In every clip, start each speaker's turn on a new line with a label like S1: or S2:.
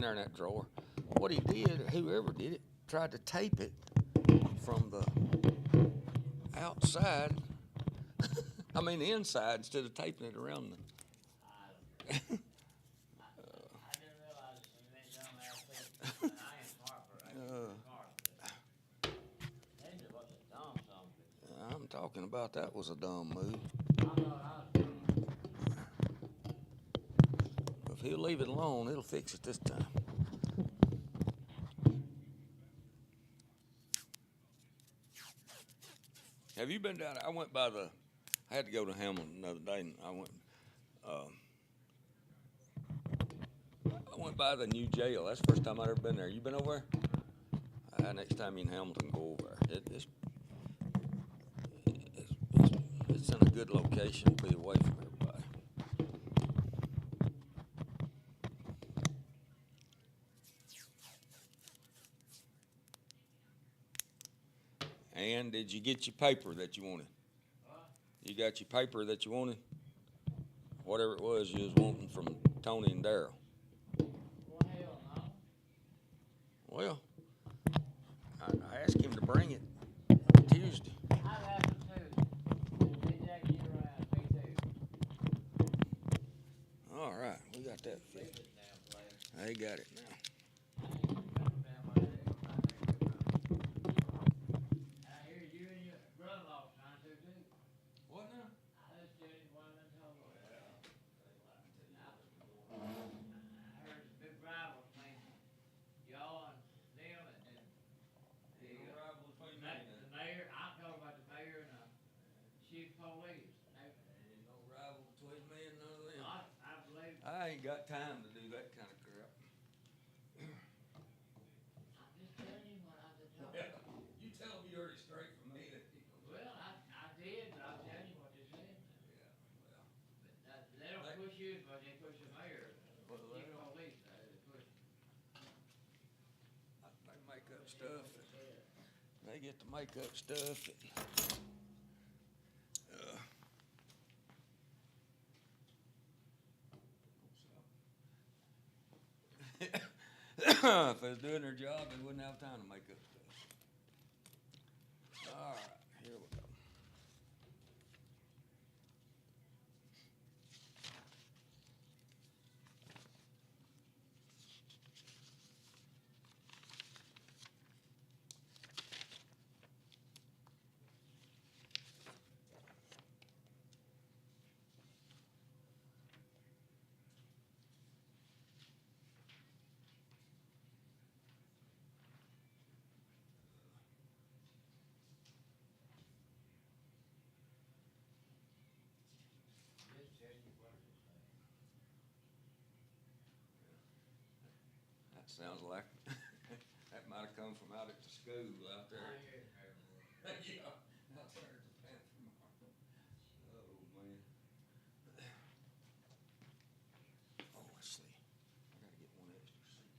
S1: there in that drawer. What he did, whoever did it, tried to tape it from the outside. I mean the inside instead of taping it around the.
S2: I didn't realize you ain't done that too. And I ain't smart for it. They just was a dumb something.
S1: I'm talking about that was a dumb move.
S2: I thought I was doing
S1: If he'll leave it alone, it'll fix it this time. Have you been down? I went by the. I had to go to Hamilton the other day, and I went by the new jail. That's the first time I've ever been there. You been over there? Next time you in Hamilton, go over there. It's in a good location. Be away from everybody. And did you get your paper that you wanted?
S2: what?
S1: You got your paper that you wanted? Whatever it was you was wanting from Tony and Darryl.
S2: Well, hell no.
S1: Well, I asked him to bring it Tuesday.
S2: I've asked them too. They jack you around, me too.
S1: All right, we got that
S2: Leave
S1: fixed.
S2: this damn place.
S1: They got it now.
S2: I ain't gonna damn what it is. I hear you and your brother-in-law trying to too.
S1: What now?
S2: I just did it one of them told me. I heard it's a big rival between y'all and them and the mayor. I told about the mayor and chief of police.
S1: Ain't no rival between me and none of them.
S2: I believe.
S1: I ain't got time to do that kind of crap.
S2: I'm just telling you what I just told you.
S1: You tell me you heard it straight from me.
S2: Well, I did, but I'm telling you what they said.
S1: Yeah,
S2: They don't push you, but they push the mayor.
S1: Well,
S2: Chief of police, they push.
S1: they make up stuff. They get to make up stuff. If they was doing their job, they wouldn't have time to make up stuff. All right, here we go.
S2: Just tell you what they say.
S1: That sounds like that might have come from out at the school out there.
S2: I hear it, Mayor.
S1: Yeah, out there at the pantry market. Oh, man. Oh, let's see. I gotta get one extra seat.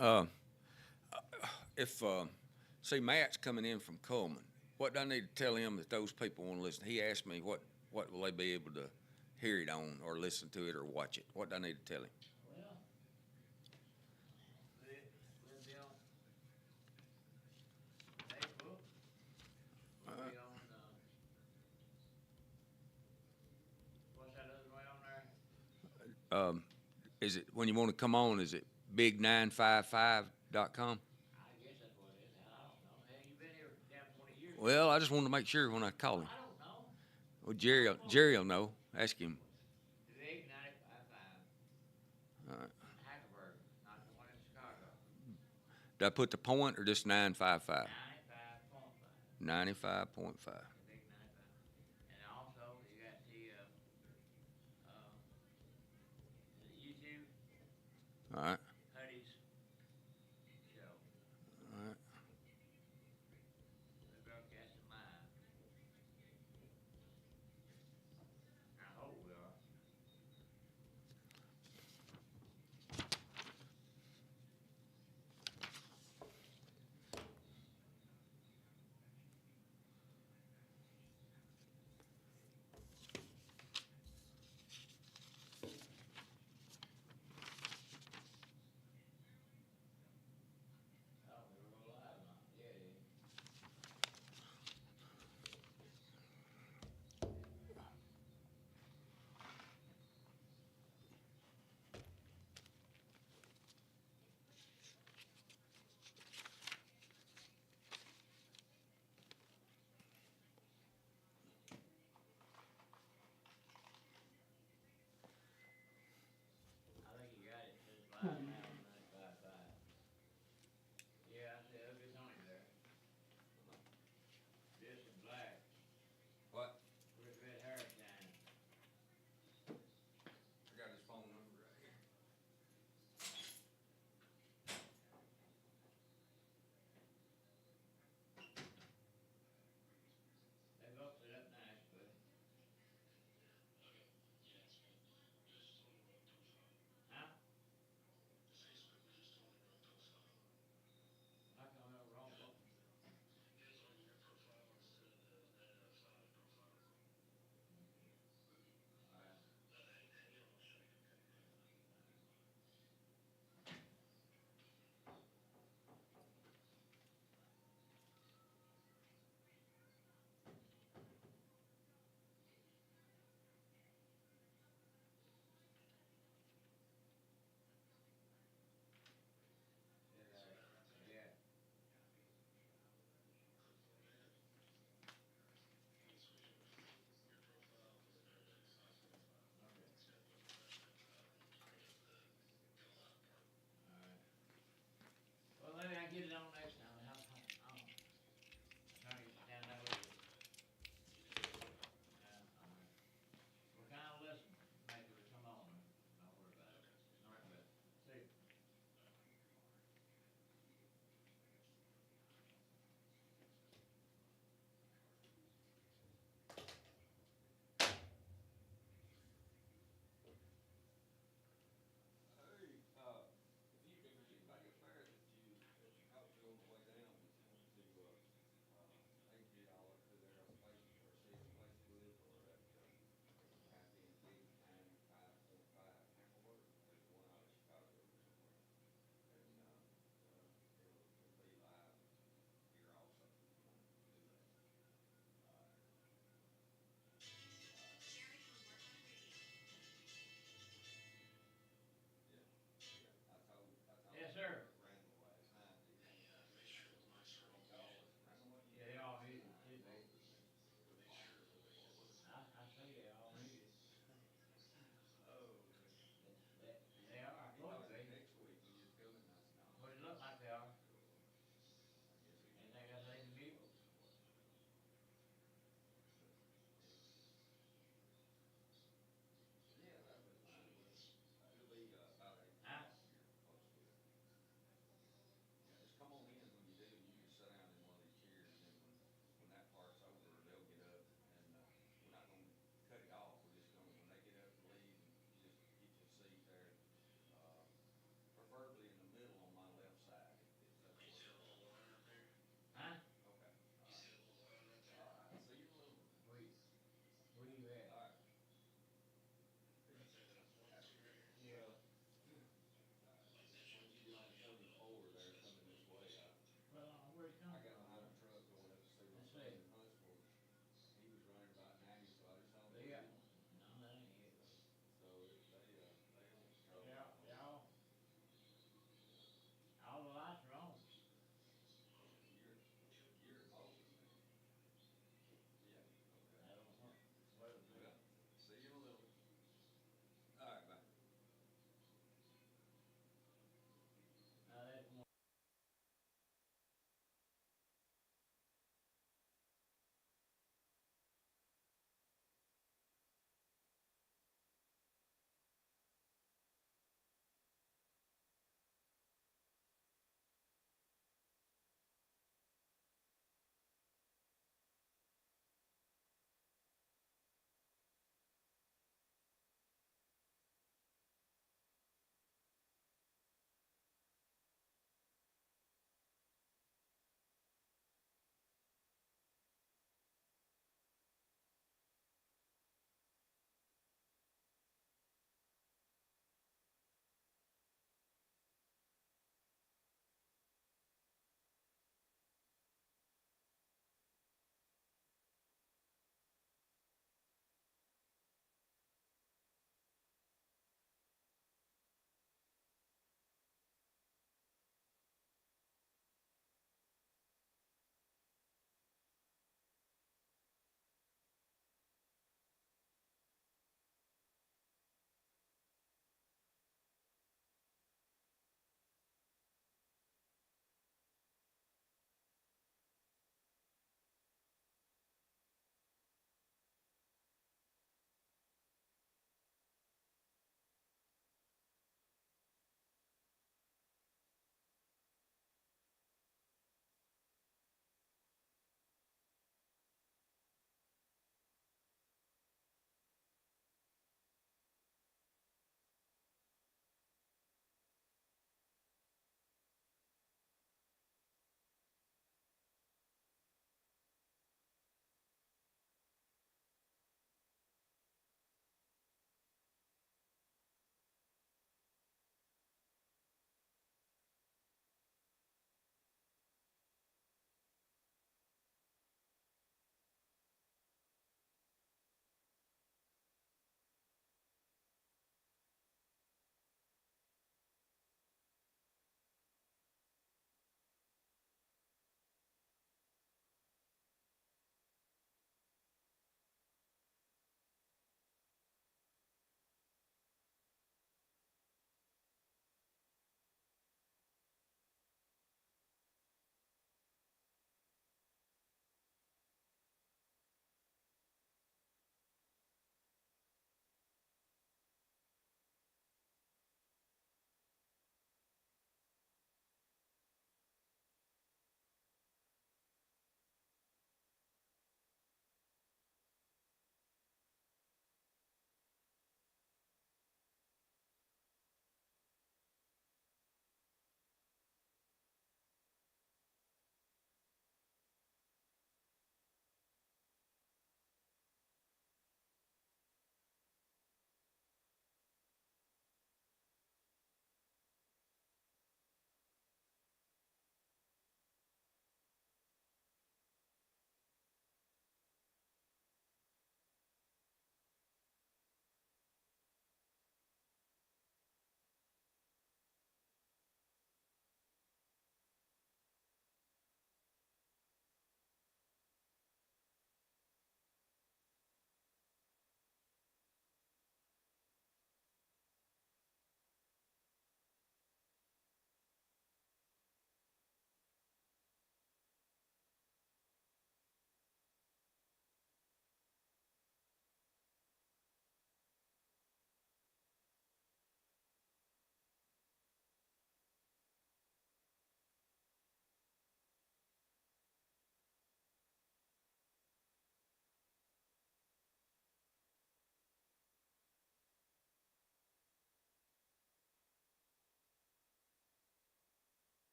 S1: Uh, if see Matt's coming in from Coleman, what do I need to tell him that those people want to listen? He asked me what will they be able to hear it on or listen to it or watch it. What do I need to tell him?
S2: Well, we'll be on Facebook. We'll be on, what's that other way on there?
S1: Is it when you want to come on? Is it big955.com?
S2: I guess that's what it is. I don't know. Hell, you been here damn 20 years.
S1: Well, I just wanted to make sure when I call him.
S2: I don't know.
S1: Well, Jerry will know. Ask him.
S2: Big 95.5.
S1: All right.
S2: Hackenberg, not the one in Chicago.
S1: Did I put the point or just 955?
S2: 95.5.
S1: 95.5.
S2: Big 95. And also, you got the YouTube,
S1: All right.
S2: Hutty's Show.
S1: All right.
S2: The broadcast is live. I hope we are.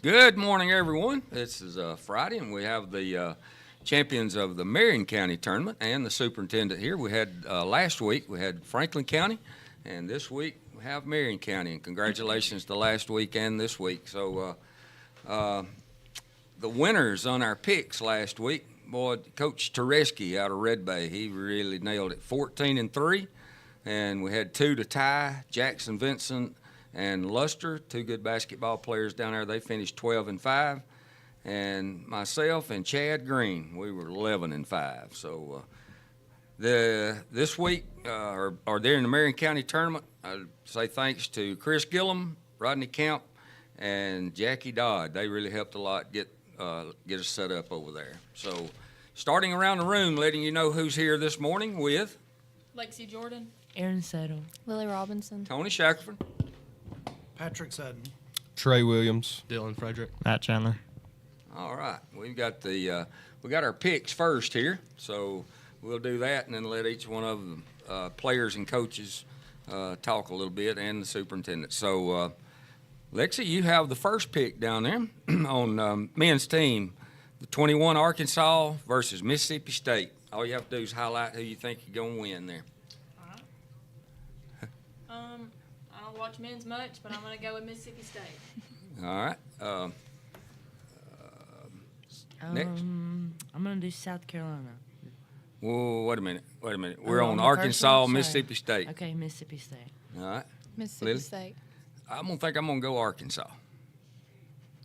S1: Good morning, everyone. This is Friday, and we have the champions of the Marion County tournament and the superintendent here. We had last week we had Franklin County, and this week we have Marion County. And congratulations to last week and this week. So the winners on our picks last week, boy, Coach Tereski out of Red Bay, he really nailed it. 14-3, and we had 2 to tie. Jackson Vincent and Luster, 2 good basketball players down there. They finished 12-5. And myself and Chad Green, we were 11-5. So this week, or during the Marion County tournament, I'd say thanks to Chris Gillum, Rodney Camp, and Jackie Dodd. They really helped a lot get us set up over there. So starting around the room, letting you know who's here this morning with
S3: Lexi Jordan,
S4: Aaron Settle,
S5: Lily Robinson,
S1: Tony Shackelford,
S6: Patrick Sutton,
S7: Trey Williams,
S8: Dylan Frederick,
S4: Matt Chandler.
S1: All right, we got our picks first here, so we'll do that and then let each one of the players and coaches talk a little bit, and the superintendent. So, Lexi, you have the first pick down there on men's team, the 21 Arkansas versus Mississippi State. All you have to do is highlight who you think you're gonna win there.
S3: I don't watch men's much, but I'm going to go with Mississippi State.
S1: All right. Next.
S4: I'm gonna do South Carolina.
S1: Whoa, wait a minute. We're
S4: Oh,
S1: on
S4: the first
S1: Arkansas,
S4: one? Sorry.
S1: Mississippi State.
S4: Okay, Mississippi State.
S1: All right.
S5: Mississippi
S1: Lily?
S5: State.
S1: I'm gonna go Arkansas.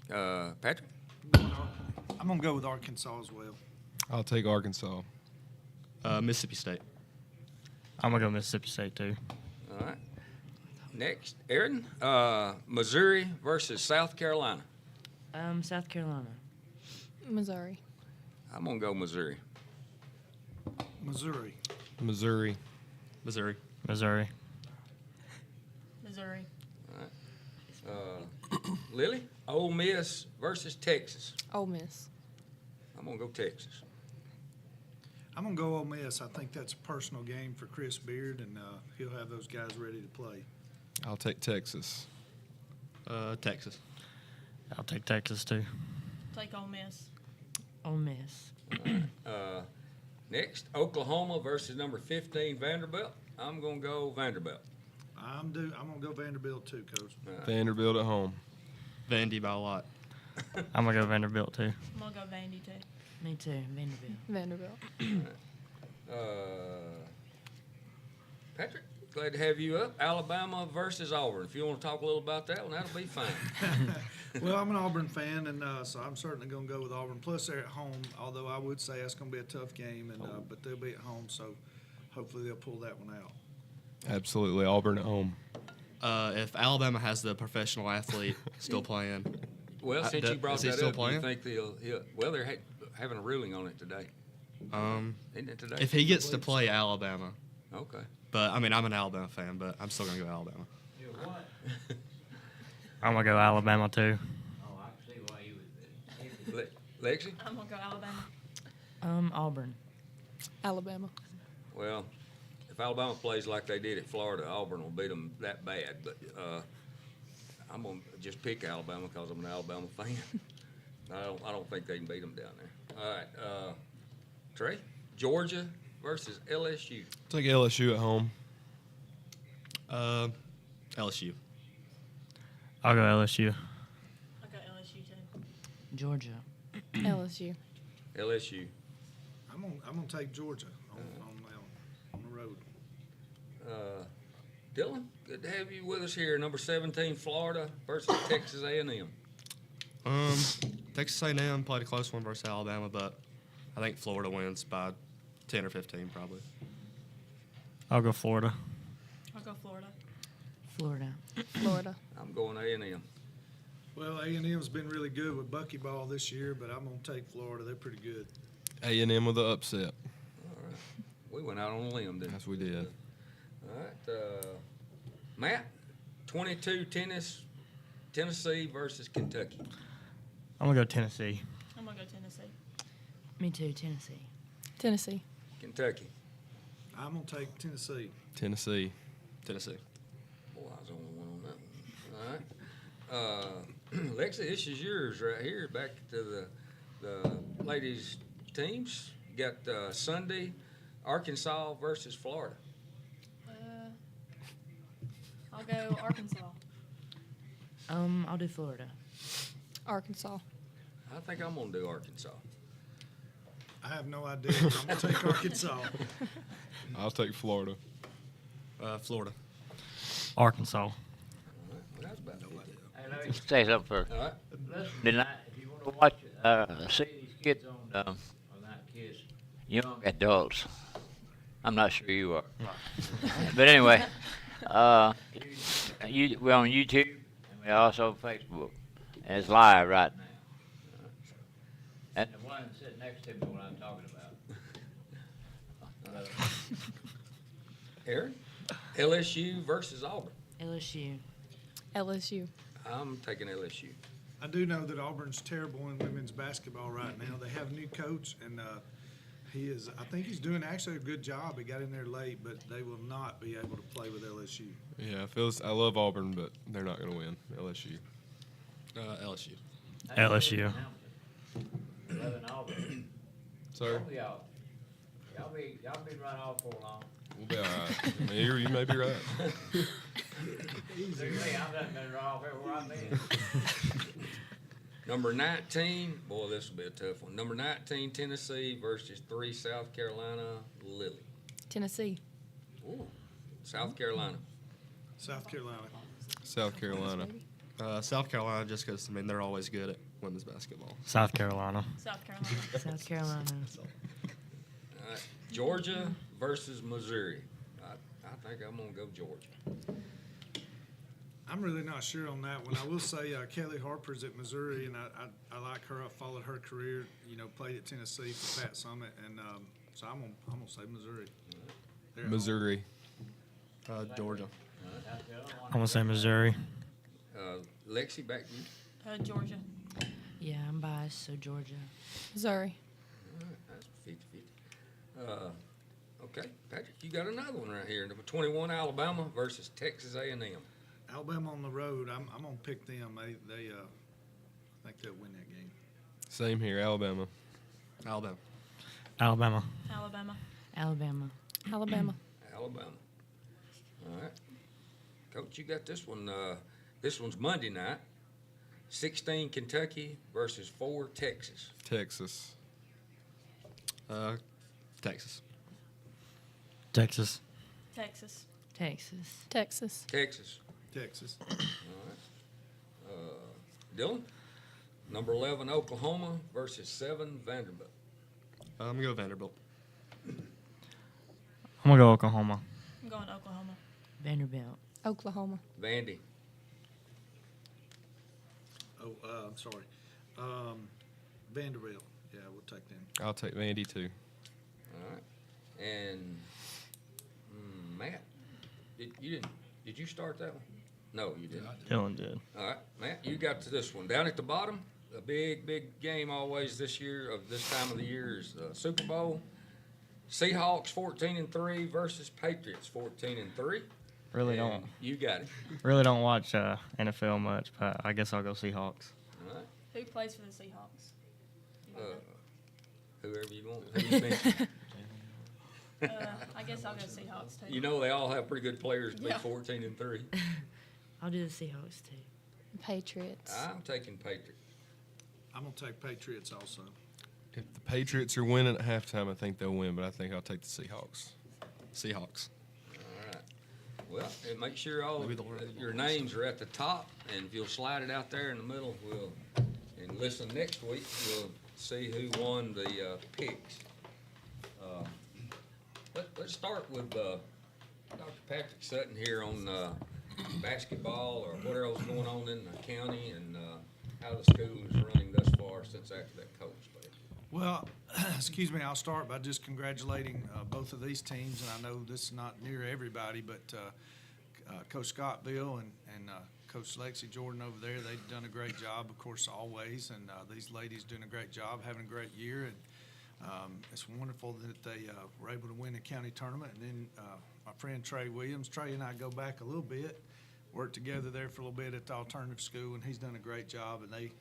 S1: Patrick.
S6: I'm going to go with Arkansas as well.
S7: I'll take Arkansas.
S8: Mississippi State.
S4: I'm gonna go Mississippi State too.
S1: All right. Next, Aaron. Missouri versus South Carolina.
S4: South Carolina.
S5: Missouri.
S1: I'm gonna go Missouri.
S6: Missouri.
S7: Missouri.
S8: Missouri.
S4: Missouri.
S3: Missouri.
S1: Lily. Ole Miss versus Texas.
S5: Ole Miss.
S1: I'm gonna go Texas.
S6: I'm going to go Ole Miss. I think that's a personal game for Chris Beard, and he'll have those guys ready to play.
S7: I'll take Texas.
S8: Texas.
S4: I'll take Texas too.
S3: Take Ole Miss.
S4: Ole Miss.
S1: Next, Oklahoma versus number 15 Vanderbilt. I'm gonna go Vanderbilt.
S6: I'm going to go Vanderbilt too, Coach.
S7: Vanderbilt at home.
S8: Vandy by a lot.
S4: I'm gonna go Vanderbilt too.
S3: I'm going to go Vandy, too.
S4: Me too. Vanderbilt.
S5: Vanderbilt.
S1: Patrick, glad to have you up. Alabama versus Auburn. If you want to talk a little about that one, that'll be fine.
S6: Well, I'm an Auburn fan, and so I'm certainly going to go with Auburn. Plus, they're at home, although I would say that's going to be a tough game, and but they'll be at home, so hopefully they'll pull that one out.
S7: Absolutely. Auburn at home.
S8: If Alabama has the professional athlete still playing,
S1: Well, since you brought
S8: is he
S1: that
S8: still
S1: up, do you
S8: playing?
S1: think well, they're having a ruling on it today. Isn't it today?
S8: if he gets to play Alabama,
S1: Okay.
S8: but I mean I'm an Alabama fan, but I'm still gonna go Alabama.
S2: You're what?
S4: I'm gonna go Alabama too.
S2: Oh, I can see why you would.
S1: Lexi?
S3: I'm going to go Alabama.
S4: Auburn.
S5: Alabama.
S1: Well, if Alabama plays like they did at Florida, Auburn will beat them that bad. But I'm gonna just pick Alabama because I'm an Alabama fan. I don't think they can beat them down there. All right, Trey, Georgia versus LSU.
S7: Take LSU at home.
S8: LSU.
S4: I'll go LSU.
S3: I'll go LSU, too.
S4: Georgia.
S5: LSU.
S1: LSU.
S6: I'm gonna take Georgia on the road.
S1: Dylan, good to have you with us here. Number 17, Florida versus Texas A&M.
S8: Texas A&M played a close one versus Alabama, but I think Florida wins by 10 or 15 probably.
S4: I'll go Florida.
S3: I'll go Florida.
S4: Florida.
S5: Florida.
S1: I'm going A&M.
S6: Well, A&M's been really good with buckyball this year, but I'm going to take Florida. They're pretty good.
S7: A&M with the upset.
S1: All right. We went out on a limb, didn't
S7: Yes, we did.
S1: All right. Matt, 22 Tennessee versus Kentucky.
S4: I'm gonna go Tennessee.
S3: I'm going to go Tennessee.
S4: Me too, Tennessee.
S5: Tennessee.
S1: Kentucky.
S6: I'm going to take Tennessee.
S7: Tennessee.
S8: Tennessee.
S1: Boy, I was the only one on that one. All right. Lexi, this is yours right here. Back to the ladies' teams. You got Sunday, Arkansas versus Florida.
S3: I'll go Arkansas.
S4: I'll do Florida.
S5: Arkansas.
S1: I think I'm gonna do Arkansas.
S6: I have no idea. I'm gonna take Arkansas.
S7: I'll take Florida.
S8: Florida.
S4: Arkansas.
S1: All right, well, that's about no idea.
S2: Hey, let me say something first.
S1: All right.
S2: Listen, tonight, if you want to watch, see these kids on, well, not kids, young adults. I'm not sure you are. But anyway, we're on YouTube and we're also on Facebook. And it's live right now. And the one sitting next to me, what I'm talking about.
S1: Aaron, LSU versus Auburn.
S4: LSU.
S5: LSU.
S1: I'm taking LSU.
S6: I do know that Auburn's terrible in women's basketball right now. They have a new coach, and I think he's doing actually a good job. He got in there late, but they will not be able to play with LSU.
S7: Yeah, I love Auburn, but they're not going to win. LSU.
S8: LSU.
S4: LSU.
S2: 11 Auburn.
S7: Sir,
S2: Y'all be right off for long.
S7: we'll be all right. I mean, you may be right.
S2: Look at me, I'm done been right off everywhere I've been.
S1: Number 19, boy, this will be a tough one. Number 19, Tennessee versus 3, South Carolina, Lily.
S5: Tennessee.
S1: Ooh, South Carolina.
S6: South Carolina.
S7: South Carolina.
S8: South Carolina, just because, I mean, they're always good at women's basketball.
S4: South Carolina.
S3: South Carolina.
S4: South Carolina.
S1: All right, Georgia versus Missouri. I think I'm going to go Georgia.
S6: I'm really not sure on that one. I will say Kelly Harper's at Missouri, and I like her. I followed her career. Played at Tennessee for Pat Summitt, and so I'm gonna say Missouri. They're at home.
S7: Missouri.
S8: Georgia.
S4: I'm going to say Missouri.
S1: Lexi, back to you.
S3: Georgia.
S4: Yeah, I'm biased, so Georgia.
S5: Missouri.
S1: All right, that's 50-50. Okay, Patrick, you got another one right here. Number 21, Alabama versus Texas A&M.
S6: Alabama on the road. I'm gonna pick them. They I think they'll win that game.
S7: Same here, Alabama.
S8: Alabama.
S4: Alabama.
S3: Alabama.
S5: Alabama.
S4: Alabama.
S1: Alabama. All right. Coach, you got this one. This one's Monday night. 16, Kentucky versus 4, Texas.
S7: Texas.
S8: Texas.
S4: Texas.
S3: Texas.
S4: Texas.
S5: Texas.
S1: Texas.
S6: Texas.
S1: All right. Dylan, number 11, Oklahoma versus 7, Vanderbilt.
S8: I'm going to go Vanderbilt.
S4: I'm going to go Oklahoma.
S3: I'm going Oklahoma.
S4: Vanderbilt.
S5: Oklahoma.
S1: Vandy.
S6: Oh, I'm sorry. Vanderbilt. Yeah, we'll take them.
S7: I'll take Vandy too.
S1: All right. And Matt, did you start that one? No, you didn't.
S4: Dylan did.
S1: All right, Matt, you got to this one. Down at the bottom, a big game always this year of this time of the year is the Super Bowl. Seahawks 14-3 versus Patriots 14-3.
S4: Really
S1: And
S4: don't.
S1: You got it.
S4: Really don't watch NFL much, but I guess I'll go Seahawks.
S1: All right.
S3: Who plays for the Seahawks?
S1: Whoever you want. Who you think.
S3: I guess I'll go Seahawks too.
S1: You know they all have pretty good players to be
S3: Yeah.
S1: 14-3.
S4: I'll do the Seahawks too.
S5: Patriots.
S1: I'm taking Patriots.
S6: I'm gonna take Patriots also.
S7: If the Patriots are winning at halftime, I think they'll win, but I think I'll take the Seahawks.
S8: Seahawks.
S1: All right. Well, and make sure all
S8: Maybe the Lord of the
S1: your
S8: Balls.
S1: names are at the top, and if you'll slide it out there in the middle, and listen next week, we'll see who won the picks. Let's start with Dr. Patrick Sutton here on basketball or what else going on in the county and how the school is running thus far since after that coach left.
S6: Well, excuse me, I'll start by just congratulating both of these teams, and I know this is not near everybody, but Coach Scott Bill and Coach Lexi Jordan over there, they've done a great job, of course, always, and these ladies doing a great job, having a great year, and it's wonderful that they were able to win the county tournament. And then my friend Trey Williams, Trey and I go back a little bit. worked together there for a little bit at the alternative school, and he's done a great job, and they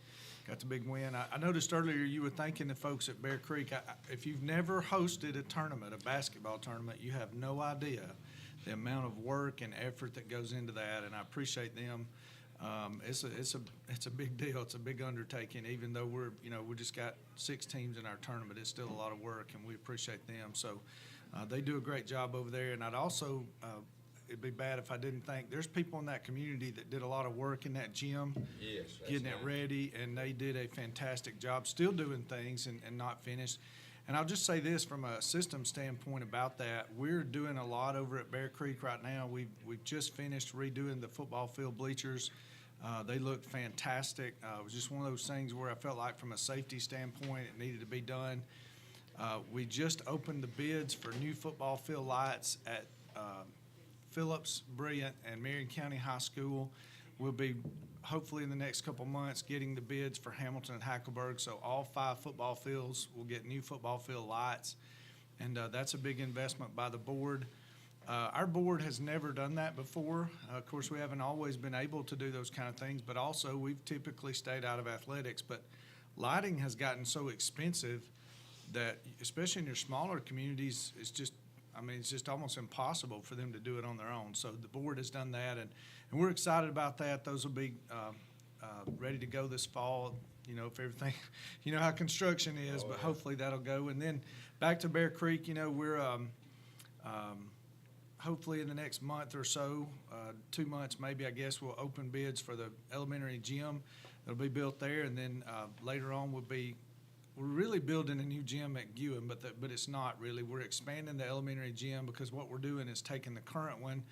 S6: got the big win. I noticed earlier you were thanking the folks at Bear Creek. If you've never hosted a tournament, a basketball tournament, you have no idea the amount of work and effort that goes into that, and I appreciate them. It's a big deal. It's a big undertaking. Even though we just got 6 teams in our tournament, it's still a lot of work, and we appreciate them. So they do a great job over there. And I'd also, it'd be bad if I didn't thank. There's people in that community that did a lot of work in that gym,
S1: Yes, that's
S6: getting it
S1: nice.
S6: ready, and they did a fantastic job, still doing things and not finished. And I'll just say this from a system standpoint about that. We're doing a lot over at Bear Creek right now. We've just finished redoing the football field bleachers. They look fantastic. It was just one of those things where I felt like from a safety standpoint, it needed to be done. We just opened the bids for new football field lights at Phillips, Brilliant, and Marion County High School. We'll be hopefully in the next couple months getting the bids for Hamilton and Hackleburg. So all 5 football fields will get new football field lights. And that's a big investment by the board. Our board has never done that before. Of course, we haven't always been able to do those kind of things, but also we've typically stayed out of athletics. But lighting has gotten so expensive that, especially in your smaller communities, it's just almost impossible for them to do it on their own. So the board has done that, and we're excited about that. Those will be ready to go this fall, if everything, how construction is, but hopefully that'll go. And then back to Bear Creek, we're hopefully in the next month or so, 2 months maybe, I guess, we'll open bids for the elementary gym that'll be built there. And then later on we're really building a new gym at Gewen, but it's not really. We're expanding the elementary gym because what we're doing is taking the current one.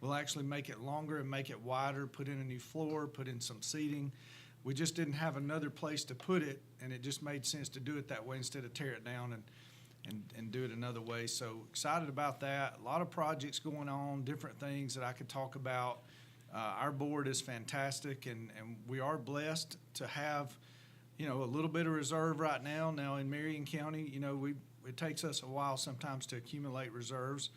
S6: We'll actually make it longer and make it wider, put in a new floor, put in some seating. We just didn't have another place to put it, and it just made sense to do it that way instead of tear it down and do it another way. So excited about that. A lot of projects going on, different things that I could talk about. Our board is fantastic, and we are blessed to have a little bit of reserve right now. Now in Marion County, it takes us a while sometimes to accumulate reserves.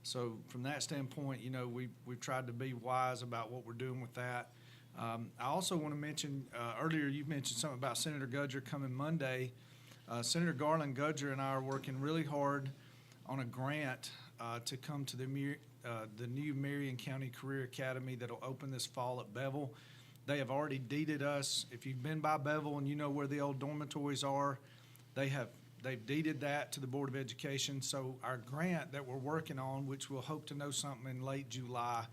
S6: So from that standpoint, we've tried to be wise about what we're doing with that. I also want to mention, earlier you mentioned something about Senator Gudger coming Monday. Senator Garland Gudger and I are working really hard on a grant to come to the new Marion County Career Academy that'll open this fall at Bevel. They have already deeded us. If you've been by Bevel and you know where the old dormitories are, they've deeded that to the Board of Education. So our grant that we're working on, which we'll hope to know something in late July,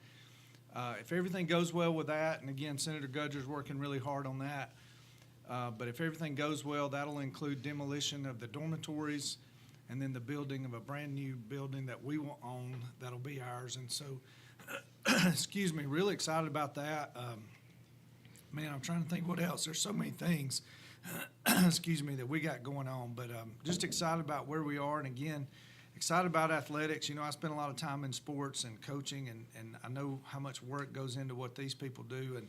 S6: if everything goes well with that, and again, Senator Gudger's working really hard on that, but if everything goes well, that'll include demolition of the dormitories and then the building of a brand-new building that we will own that'll be ours. And so, excuse me, really excited about that. Man, I'm trying to think what else. There's so many things, excuse me, that we got going on. But just excited about where we are. And again, excited about athletics. I spend a lot of time in sports and coaching, and I know how much work goes into what these people do. And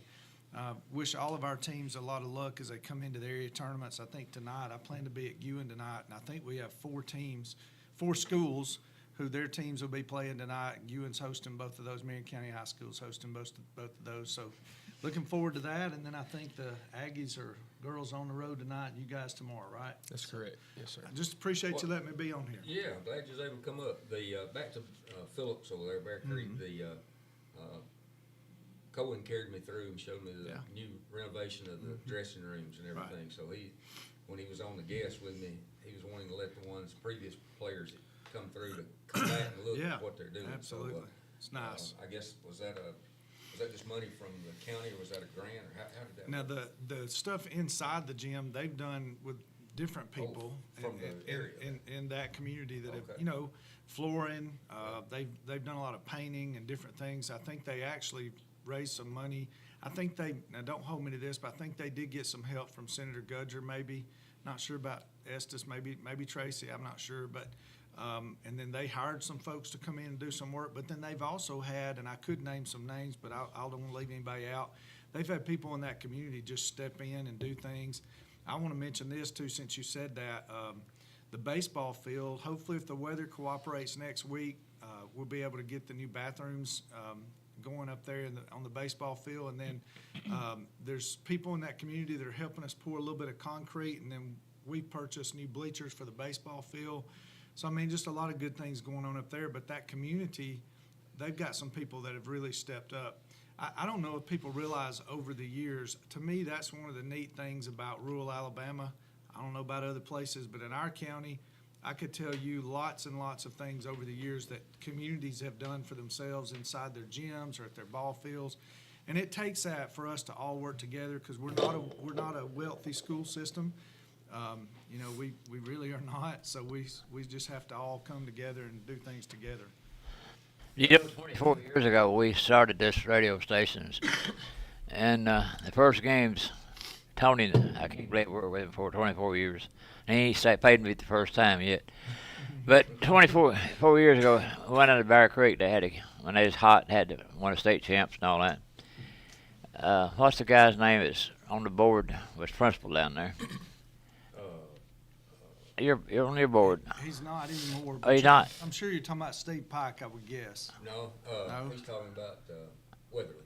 S6: wish all of our teams a lot of luck as they come into the area tournaments. I think tonight, I plan to be at Gewen tonight, and I think we have 4 schools who their teams will be playing tonight. Gewen's hosting both of those. Marion County High School's hosting both of those. So looking forward to that. And then I think the Aggies are girls on the road tonight, and you guys tomorrow, right?
S7: That's correct. Yes, sir.
S6: I just appreciate you letting me be on here.
S1: Yeah, I'm glad you was able to come up. Back to Phillips over there, Bear Creek, Cohen carried me through and showed me the new renovation of the dressing rooms and everything. So when he was on the guest with me, he was wanting to let the previous players that come through to come back and look at what they're doing.
S6: Absolutely.
S1: So,
S6: it's nice.
S1: I guess, was that just money from the county, or was that a grant, or how did that
S6: Now,
S1: work?
S6: the stuff inside the gym, they've done with different people
S1: from the area.
S6: in that community that
S1: Okay.
S6: have, flooring. They've done a lot of painting and different things. I think they actually raised some money. I think now don't hold me to this, but I think they did get some help from Senator Gudger, maybe. Not sure about Estes, maybe Tracy, I'm not sure, but and then they hired some folks to come in and do some work. But then they've also had, and I could name some names, but I don't want to leave anybody out. They've had people in that community just step in and do things. I want to mention this too, since you said that. The baseball field, hopefully if the weather cooperates next week, we'll be able to get the new bathrooms going up there on the baseball field. And then there's people in that community that are helping us pour a little bit of concrete, and then we purchased new bleachers for the baseball field. So, I mean, just a lot of good things going on up there. But that community, they've got some people that have really stepped up. I don't know if people realize over the years, to me, that's one of the neat things about rural Alabama. I don't know about other places, but in our county, I could tell you lots and lots of things over the years that communities have done for themselves inside their gyms or at their ball fields. And it takes that for us to all work together, because we're not a wealthy school system. You know, we really are not. So we just have to all come together and do things together.
S2: You know, 24 years ago, we started this radio stations, and the first games, Tony, I can't believe we were with him for 24 years, and he paid me the first time yet. But 4 years ago, we went into Bear Creek. They had when they was hot, had won the state champs and all that. What's the guy's name that's on the board? Was principal down there? You're on your board.
S6: He's not anymore.
S2: Oh, he's not?
S6: I'm sure you're talking about Steve Pike, I would guess.
S1: No,
S6: No?
S1: he's talking about Weatherly.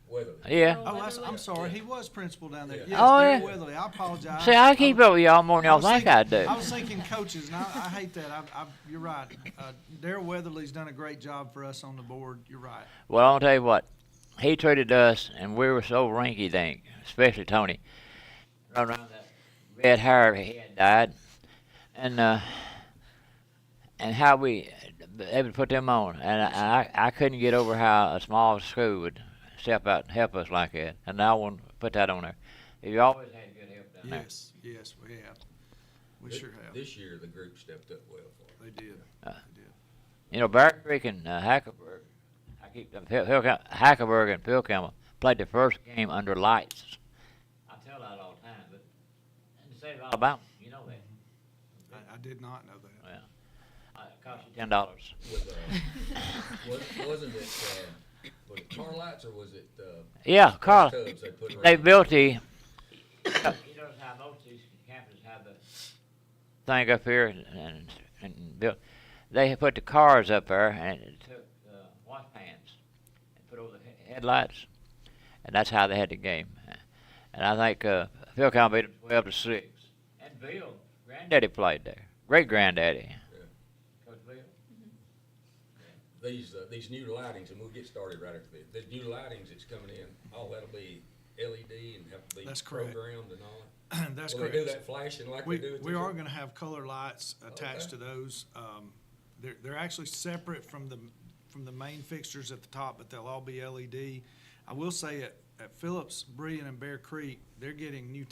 S1: Weatherly.
S2: Yeah.
S6: Oh, I'm sorry. He was principal down there.
S1: Yeah.
S6: Yes,
S2: Oh,
S6: Barry
S2: yeah.
S6: Weatherly. I apologize.
S2: See, I keep up with y'all more than y'all think I do.
S6: I was thinking coaches, and I hate that. You're right. Darryl Weatherly's done a great job for us on the board. You're right.
S2: Well, I'll tell you what. He treated us, and we were so rinky-dink, especially Tony. Right around that red hair he had dyed. And how we able to put them on. And I couldn't get over how a small school would step out and help us like that. And I want to put that on there. You always had good help down there.
S6: Yes, we have. We sure have.
S1: This year, the group stepped up well for it.
S6: They did.
S2: You know, Bear Creek and Hackleburg, Hackleburg and Philcamel played the first game under lights. I tell that all the time, but in the state of Alabama, you know that.
S6: I did not know that.
S2: Well, it cost you $10.
S1: Wasn't it, was it car lights or was it,
S2: Yeah, Carl.
S1: tubs they put around?
S2: They built the. You notice how most of these campuses have the thing up here and built. They put the cars up there and it took wash pans and put over the headlights, and that's how they had the game. And I think Phil County beat them 12-6. And Bill, granddaddy played there. Great granddaddy. Coach Bill.
S1: These new lightings, and we'll get started right after this. The new lightings that's coming in, all that'll be LED and have to be
S6: That's correct.
S1: programmed and all that.
S6: That's
S1: Will
S6: correct.
S1: they do that flashing like they do with
S6: We
S1: these
S6: are
S1: other-
S6: going to have color lights attached to those. They're actually separate from the main fixtures at the top, but they'll all be LED. I will say at Phillips, Breeden, and Bear Creek, they're getting new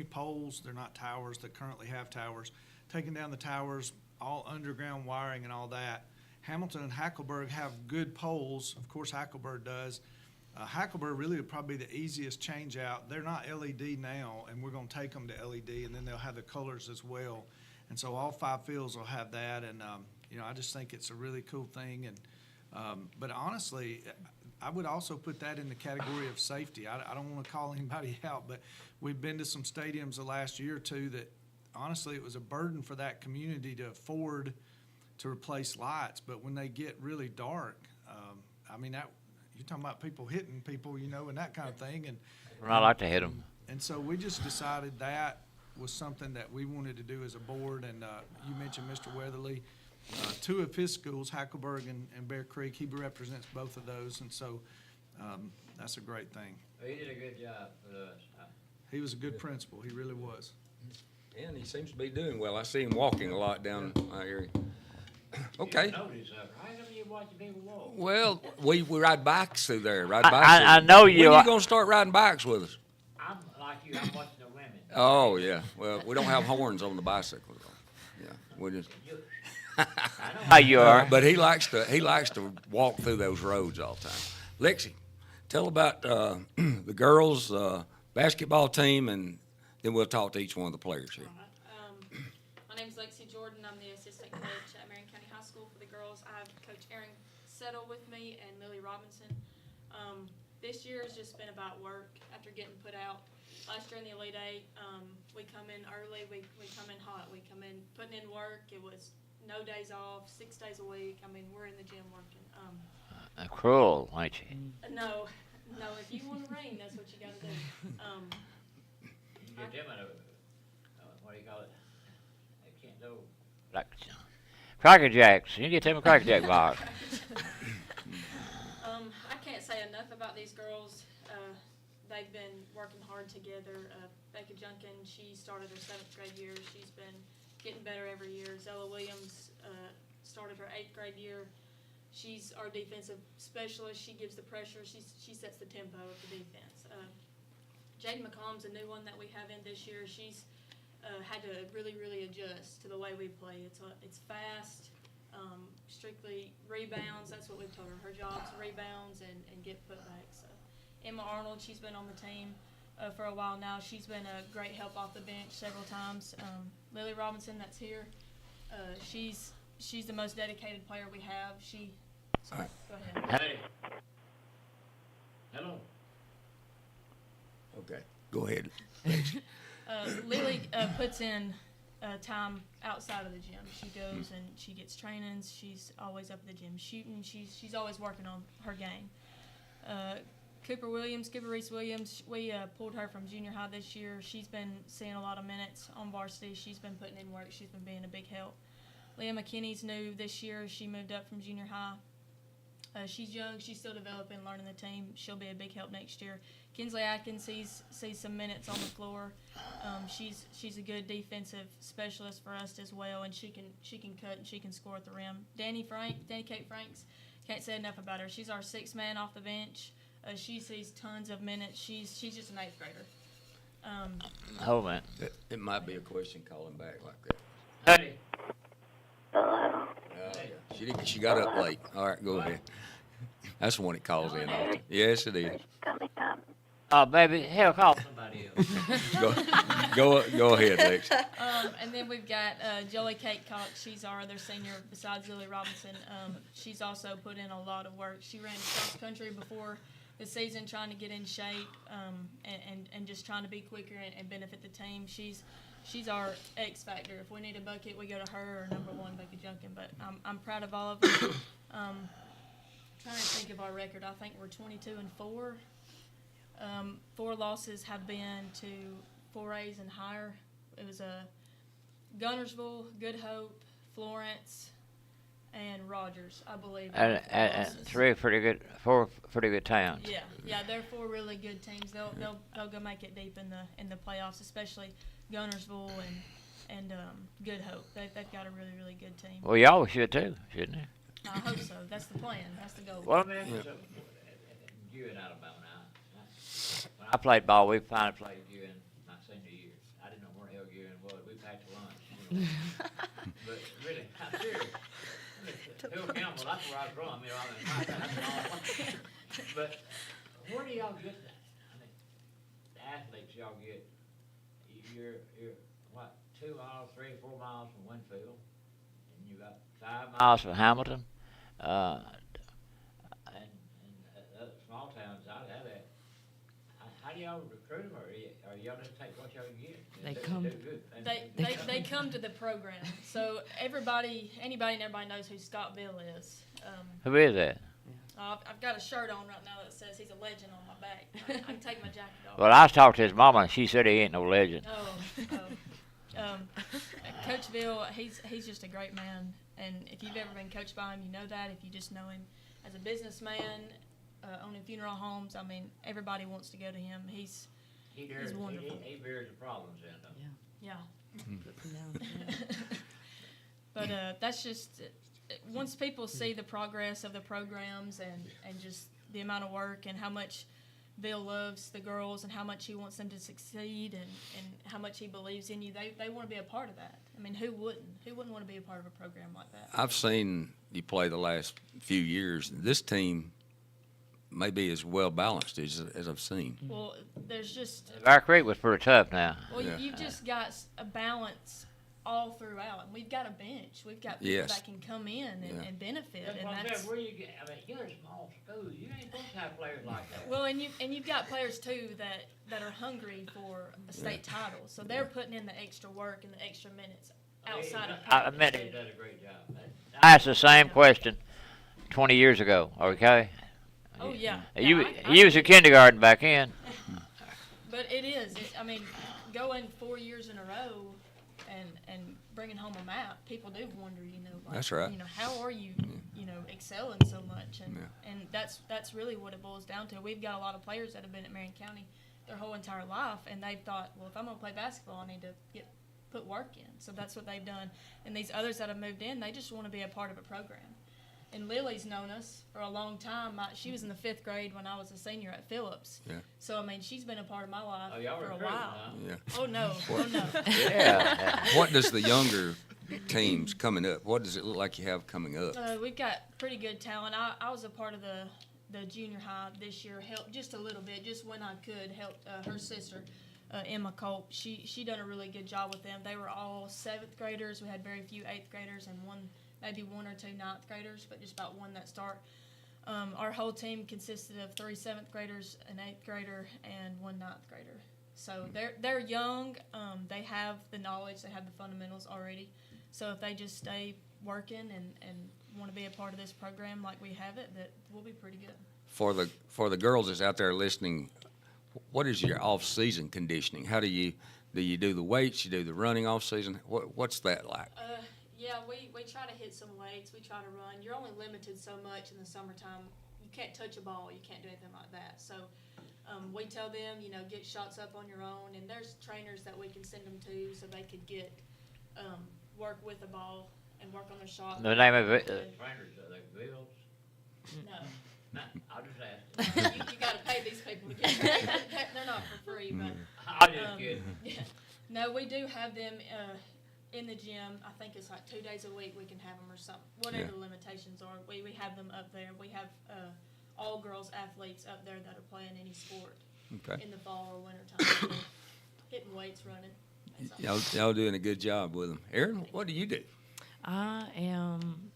S6: poles. They're not towers. They currently have towers. Taking down the towers, all underground wiring and all that. Hamilton and Hackleburg have good poles. Of course, Hackleburg does. Hackleburg really would probably be the easiest change out. They're not LED now, and we're going to take them to LED, and then they'll have the colors as well. And so all 5 fields will have that, and I just think it's a really cool thing. And but honestly, I would also put that in the category of safety. I don't want to call anybody out, but we've been to some stadiums the last year or two that honestly it was a burden for that community to afford to replace lights. But when they get really dark, you're talking about people hitting people, and that kind of thing. And
S2: I like to hit them.
S6: And so we just decided that was something that we wanted to do as a board. And you mentioned Mr. Weatherly. 2 of his schools, Hackleburg and Bear Creek, he represents both of those. And so that's a great thing.
S2: He did a good job for us.
S6: He was a good principal. He really was.
S1: And he seems to be doing well. I see him walking a lot down my area. Okay.
S2: How come you watch people walk?
S1: Well, we ride bikes through there.
S2: I know you.
S1: When are you going to start riding bikes with us?
S2: I'm like you. I'm watching the women.
S1: Oh, yeah. Well, we don't have horns on the bicycles. Yeah, we just.
S2: I know how you are.
S1: But he likes to walk through those roads all the time. Lexi, tell about the girls' basketball team, and then we'll talk to each one of the players here.
S3: My name's Lexi Jordan. I'm the assistant coach at Marion County High School for the girls. I have Coach Aaron Settle with me and Millie Robinson. This year has just been about work after getting put out. Last year in the Elite Eight, we come in early, we come in hot, we come in putting in work. It was no days off, 6 days a week. I mean, we're in the gym working.
S2: Cruel, ain't you?
S3: No, if you want a ring, that's what you gotta do.
S2: You get them in a, what do you call it? They can't do like Cracker Jacks. You get them a Cracker Jack box.
S3: I can't say enough about these girls. They've been working hard together. Becca Junkin, she started her 7th grade year. She's been getting better every year. Zella Williams started her 8th grade year. She's our defensive specialist. She gives the pressure. She sets the tempo of the defense. Jaden McComb's a new one that we have in this year. She's had to really adjust to the way we play. It's fast, strictly rebounds. That's what we've told her. Her job's rebounds and get putbacks. Emma Arnold, she's been on the team for a while now. She's been a great help off the bench several times. Lily Robinson, that's here. She's the most dedicated player we have. Sorry, go ahead.
S2: Hey. Hello.
S1: Okay, go ahead.
S3: Lily puts in time outside of the gym. She goes and she gets trainings. She's always up at the gym shooting. She's always working on her game. Cooper Reese Williams, we pulled her from junior high this year. She's been seeing a lot of minutes on varsity. She's been putting in work. She's been being a big help. Leah McKinney's new this year. She moved up from junior high. She's young. She's still developing, learning the team. She'll be a big help next year. Kinsley Atkins sees some minutes on the floor. She's a good defensive specialist for us as well, and she can cut and she can score at the rim. Danny Kate Franks, can't say enough about her. She's our 6th man off the bench. She sees tons of minutes. She's just an 8th grader.
S2: Hold on.
S1: It might be a question calling back like that.
S2: Hutty.
S1: She got up late. All right, go ahead. That's the one it calls in often. Yes, it is.
S2: Oh, baby, hell, call somebody else.
S1: Go ahead, Lex.
S3: And then we've got Jolie Kate Cox. She's our other senior besides Lily Robinson. She's also put in a lot of work. She ran cross country before the season, trying to get in shape and just trying to be quicker and benefit the team. She's our X factor. If we need a bucket, we go to her or number 1, Becca Junkin. But I'm proud of all of them. Trying to think of our record. I think we're 22-4. 4 losses have been to 4A's and higher. It was Gunnersville, Good Hope, Florence, and Rogers, I believe.
S2: And 4 pretty good towns.
S3: Yeah, they're 4 really good teams. They'll go make it deep in the playoffs, especially Gunnersville and Good Hope. They've got a really good team.
S2: Well, y'all should too, shouldn't you?
S3: I hope so. That's the plan. That's the goal.
S2: Well, I mean, you in Alabama now. When I played ball, we finally played you in my senior year. I didn't know where the hell you in was. We packed lunch. You know. But really, I'm serious. Hill Campbell, that's where I was from. You know, but where do y'all get that? I mean, the athletes y'all get, you're what, 2 miles, 3, 4 miles from Winfield, and you got 5 miles from Hamilton, and other small towns out of that. How do y'all recruit them, or y'all just take what y'all can get?
S5: They
S2: Do
S5: come.
S2: good.
S3: They come to the program. So anybody and everybody knows who Scott Bill is.
S2: Who is that?
S3: I've got a shirt on right now that says he's a legend on my back. I can take my jacket off.
S2: Well, I was talking to his mama, and she said he ain't no legend.
S3: Coach Bill, he's just a great man. And if you've ever been coached by him, you know that. If you just know him as a businessman, owning funeral homes, I mean, everybody wants to go to him. He's wonderful.
S2: He bears the problems in them.
S3: Yeah. But that's just, once people see the progress of the programs and just the amount of work and how much Bill loves the girls and how much he wants them to succeed and how much he believes in you, they want to be a part of that. I mean, who wouldn't? Who wouldn't want to be a part of a program like that?
S1: I've seen you play the last few years. This team may be as well balanced as I've seen.
S3: Well, there's just,
S2: Our Creek was pretty tough now.
S3: well,
S1: Yeah.
S3: you've just got a balance all throughout. And we've got a bench. We've got people
S1: Yes.
S3: that can come in and benefit.
S2: That's
S3: And
S2: what I'm
S3: that's,
S2: saying. Where you get? I mean, you're a small school. You ain't supposed to have players like that.
S3: well, and you've got players too that are hungry for a state title. So they're putting in the extra work and the extra minutes outside of
S2: I
S3: practice.
S2: meant he does a great job. I asked the same question 20 years ago. Okay.
S3: Oh yeah.
S2: You
S3: No,
S2: you was in kindergarten back in.
S3: But it is. I mean, going 4 years in a row and bringing home a map, people do wonder, like,
S1: That's right.
S3: how are you, excelling so much? And that's really what it boils down to. We've got a lot of players that have been at Marion County their whole entire life, and they've thought, well, if I'm going to play basketball, I need to put work in. So that's what they've done. And these others that have moved in, they just want to be a part of a program. And Lily's known us for a long time. She was in the 5th grade when I was a senior at Phillips.
S1: Yeah.
S3: So, I mean, she's been a part of my life
S2: Oh, y'all
S3: for a
S2: recruiting,
S3: while.
S2: huh?
S1: Yeah.
S3: Oh, no. Oh, no.
S2: Yeah.
S1: What does the younger teams coming up, what does it look like you have coming up?
S3: We've got pretty good talent. I was a part of the junior high this year, helped just a little bit, just when I could, helped her sister, Emma Culp. She done a really good job with them. They were all 7th graders. We had very few 8th graders and maybe one or two 9th graders, but just about one that start. Our whole team consisted of 3 7th graders, an 8th grader, and one 9th grader. So they're young. They have the knowledge. They have the fundamentals already. So if they just stay working and want to be a part of this program like we have it, that we'll be pretty good.
S1: For the girls that's out there listening, what is your off-season conditioning? How do you do the weights? You do the running off-season? What's that like?
S3: Yeah, we try to hit some weights. We try to run. You're only limited so much in the summertime. You can't touch a ball. You can't do anything like that. So we tell them, get shots up on your own. And there's trainers that we can send them to so they could get work with the ball and work on their shot.
S2: The name of it. Trainers, like Bills.
S3: No.
S2: I'll just ask.
S3: You got to pay these people to get them. They're not for free. But
S2: I'm just kidding.
S3: yeah. No, we do have them in the gym. I think it's like 2 days a week we can have them or something. Whatever
S1: Yeah.
S3: the limitations are, we have them up there. We have all girls athletes up there that are playing any sport
S1: Okay.
S3: in the fall or winter time. Hitting weights, running. That's all.
S1: Y'all doing a good job with them. Aaron, what do you do?
S9: I am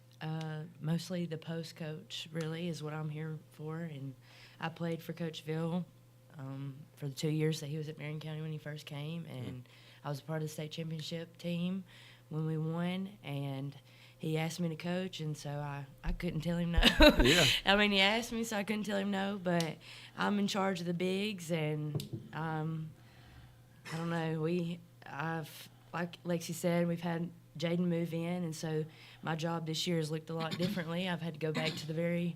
S9: mostly the post coach, really, is what I'm here for. And I played for Coach Ville for the 2 years that he was at Marion County when he first came. And I was a part of the state championship team when we won. And he asked me to coach, and so I couldn't tell him no.
S1: Yeah.
S9: I mean, he asked me, so I couldn't tell him no. But I'm in charge of the bigs, and I don't know. Like Lexi said, we've had Jaden move in, and so my job this year has looked a lot differently. I've had to go back to the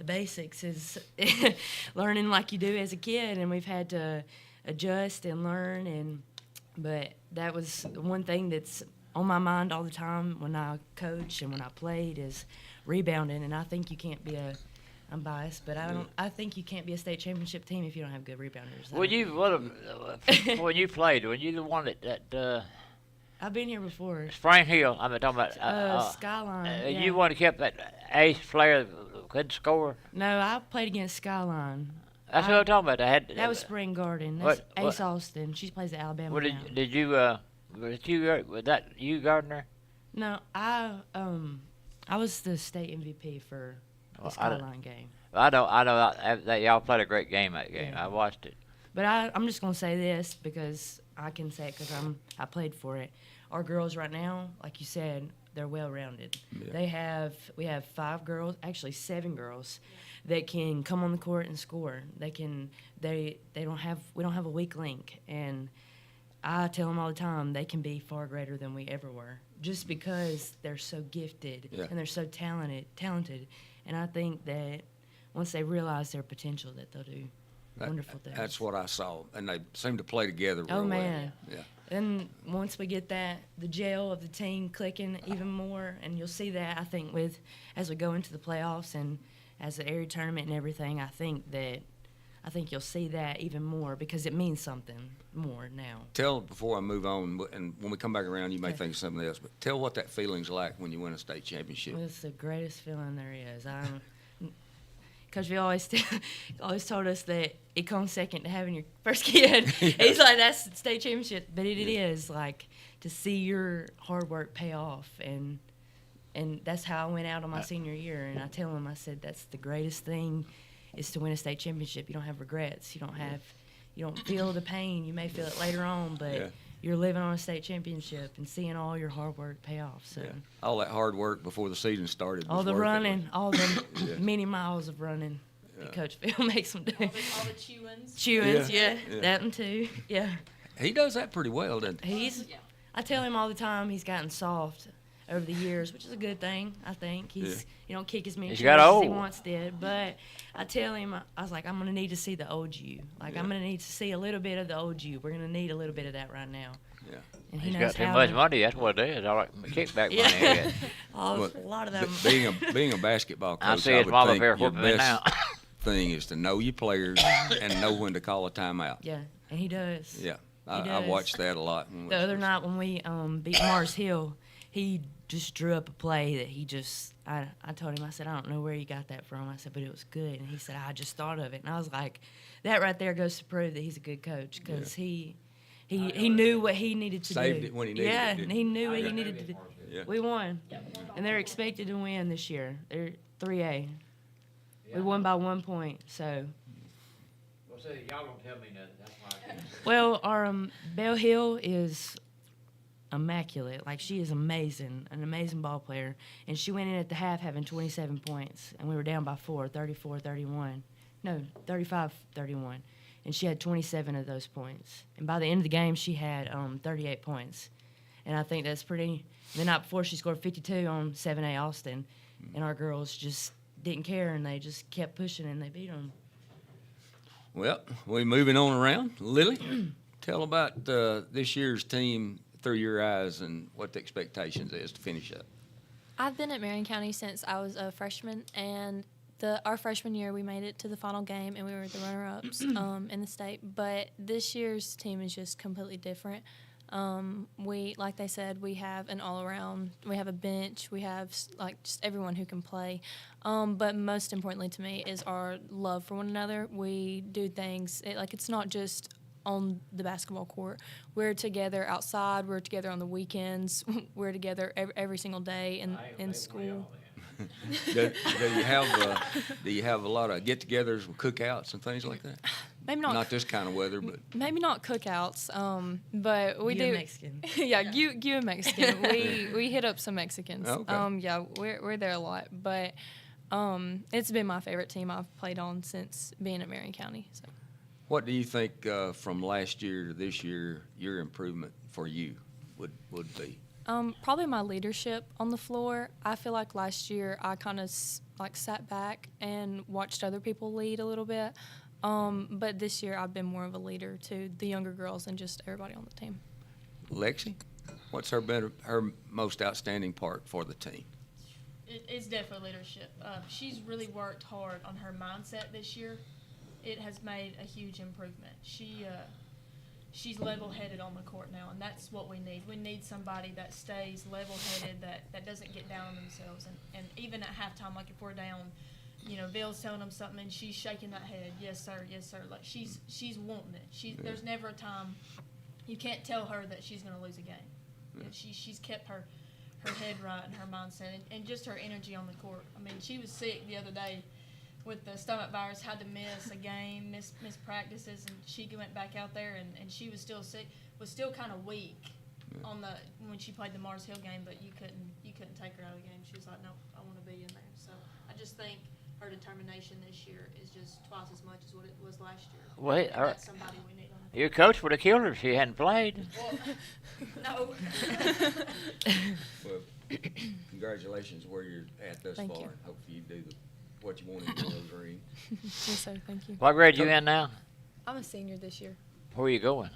S9: basics, is learning like you do as a kid, and we've had to adjust and learn. But that was one thing that's on my mind all the time when I coach and when I played is rebounding. And I think you can't be I'm biased, but I think you can't be a state championship team if you don't have good rebounders.
S2: When you played, were you the one that
S9: I've been here before.
S2: Spring Hill? I'm talking about.
S9: Skyline. Yeah.
S2: You one that kept that ace player that couldn't score.
S9: No, I played against Skyline.
S2: That's what I'm talking about.
S9: That was Spring Garden. That's
S2: What-
S9: Ace Austin. She plays at Alabama
S2: What
S9: now.
S2: did you? Was that you, Gardner?
S9: No, I was the state MVP for the
S2: Well, I don't-
S9: Skyline game.
S2: I know that y'all played a great game that game.
S9: Yeah.
S2: I watched it.
S9: But I'm just gonna say this because I can say it because I played for it. Our girls right now, like you said, they're well rounded.
S1: Yeah.
S9: We have 5 girls, actually 7 girls, that can come on the court and score. We don't have a weak link, and I tell them all the time they can be far greater than we ever were, just because they're so gifted
S1: Yeah.
S9: and they're so talented. And I think that once they realize their potential, that they'll do wonderful things.
S1: That's what I saw, and they seem to play together real
S9: Oh,
S1: well.
S9: man.
S1: Yeah.
S9: And once we get the gel of the team clicking even more, and you'll see that, I think, as we go into the playoffs and as the area tournament and everything, I think you'll see that even more because it means something more now.
S1: Tell, before I move on, and when we come back around, you may
S9: Okay.
S1: think of something else, but tell what that feeling's like when you win a state championship.
S9: It's the greatest feeling there is. Coach V always told us that it comes second to having your first kid. He's like, that's the state championship, but it is like to see your hard work pay off, and that's how I went out on my senior year. And I tell him, I said, that's the greatest thing, is to win a state championship. You don't have regrets. You don't feel the pain. You may feel it later on, but
S1: Yeah.
S9: you're living on a state championship and seeing all your hard work pay off. So
S1: Yeah. All that hard work before the season started.
S9: all
S1: was
S9: the
S1: worth it.
S9: running, all the
S1: Yeah.
S9: many miles of running that Coach Phil makes them do.
S3: All the chew-ins.
S9: Chewings,
S1: Yeah.
S9: yeah,
S1: Yeah.
S9: that one too. Yeah,
S1: He does that pretty well, doesn't he?
S9: he's.
S3: Yeah.
S9: I tell him all the time he's gotten soft over the years, which is a good thing. I think he's you don't kick as many
S2: He's
S9: chews
S2: got
S9: as he
S2: old.
S9: once did. But I tell him I was like, I'm gonna need to see the old you. Like I'm gonna need to see a little bit of the old you. We're gonna need a little bit of that right now.
S1: Yeah.
S9: And he
S2: He's
S9: knows
S2: got too
S9: how
S2: much
S9: to-
S2: money. That's what it is. All right, kickback money.
S9: Yeah,
S2: I
S1: Well,
S9: a lot of them.
S1: Being a basketball coach,
S2: I see his
S1: would
S2: mama
S1: think
S2: there
S1: your
S2: whooping me
S1: best
S2: now.
S1: thing is to know your players and know when to call a timeout.
S9: Yeah, and he does.
S1: Yeah, I
S9: does.
S1: watched that a lot. when
S9: The
S1: we-
S9: other night when we beat Mars Hill, he just drew up a play that he just. I told him, I said, I don't know where you got that from. I said, but it was good. And he said, I just thought of it. And I was like, that right there goes to prove that he's a good coach because he knew what he needed to
S1: Saved
S9: do.
S1: it when he needed
S9: yeah,
S1: it, didn't
S9: and he knew what he needed to do.
S1: Yeah.
S9: We won, and they're expected to win this year. They're 3A. We won by 1 point. So,
S2: Well, see, y'all don't tell me nothing. That's why I can't.
S9: well, our Bell Hill is immaculate. Like she is amazing, an amazing ball player. And she went in at the half having 27 points, and we were down by 4, 34-31. No, 35-31. And she had 27 of those points. And by the end of the game, she had 38 points. And I think that's pretty. The night before, she scored 52 on 7A Austin, and our girls just didn't care, and they just kept pushing, and they beat them.
S1: Well, we moving on around. Lily, tell about this year's team through your eyes and what the expectations is to finish up.
S5: I've been at Marion County since I was a freshman, and our freshman year we made it to the final game, and we were the runner-ups in the state. But this year's team is just completely different. We, like they said, we have an all-around. We have a bench. We have like just everyone who can play. But most importantly to me is our love for one another. We do things it's not just on the basketball court. We're together outside. We're together on the weekends. We're together every single day in school.
S1: do you have a lot of get-togethers and cookouts and things like that?
S5: Maybe not.
S1: Not this kind of weather, but
S5: Maybe not cookouts, but we
S9: You
S5: do.
S9: Mexican.
S5: Yeah, you and Mexican. we hit up some Mexicans.
S1: Okay.
S5: Yeah, we're there a lot, but it's been my favorite team I've played on since being at Marion County. So.
S1: what do you think from last year to this year, your improvement for you would be?
S5: Probably my leadership on the floor. I feel like last year I kind of sat back and watched other people lead a little bit. But this year I've been more of a leader to the younger girls and just everybody on the team.
S1: Lexi, what's her most outstanding part for the team?
S3: It's definitely leadership. She's really worked hard on her mindset this year. It has made a huge improvement. She's level-headed on the court now, and that's what we need. We need somebody that stays level-headed, that doesn't get down on themselves. And even at halftime, like if we're down, Bill's telling them something, and she's shaking that head, yes, sir, yes, sir. Like she's wanting it. There's never a time you can't tell her that she's going to lose a game.
S1: Yeah.
S3: She's kept her head right and her mindset, and just her energy on the court. I mean, she was sick the other day with the stomach virus, had to miss a game, miss practices, and she went back out there, and she was still sick, was still kind of weak on when she played the Mars Hill game, but you couldn't take her out of the game. She was like, no, I want to be in there. So I just think her determination this year is just twice as much as what it was last year.
S2: Wait,
S3: And that's somebody we need on the
S2: Your coach would have killed her if she hadn't played.
S3: No.
S1: Well, congratulations where you're at thus
S5: Thank
S1: far.
S5: you.
S1: Hopefully you do what you wanted to do in green.
S5: Yes, sir. Thank you.
S2: What grade you in now?
S5: I'm a senior this year.
S2: Where are you going?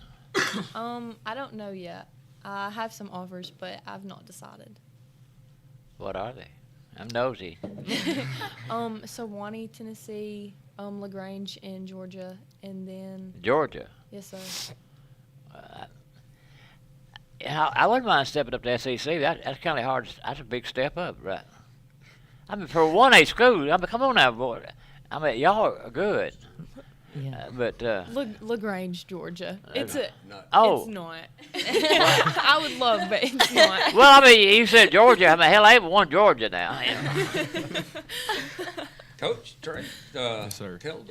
S5: I don't know yet. I have some offers, but I've not decided.
S2: What are they? I'm nosy.
S5: Sewanee, Tennessee, LaGrange in Georgia, and then
S2: Georgia.
S5: yes, sir.
S2: I wouldn't mind stepping up to SEC. That's kind of hard. That's a big step up, right? I mean, for 1A school, I mean, come on now, boy. I mean, y'all are good.
S9: Yeah.
S2: But,
S5: LaGrange, Georgia. It's
S1: Not,
S2: oh.
S5: It's not. I would love, but it's not.
S2: Well, I mean, you said Georgia. I mean, hell, I even won Georgia now. You know.
S1: Coach Trey,
S7: Yes, sir.
S1: tell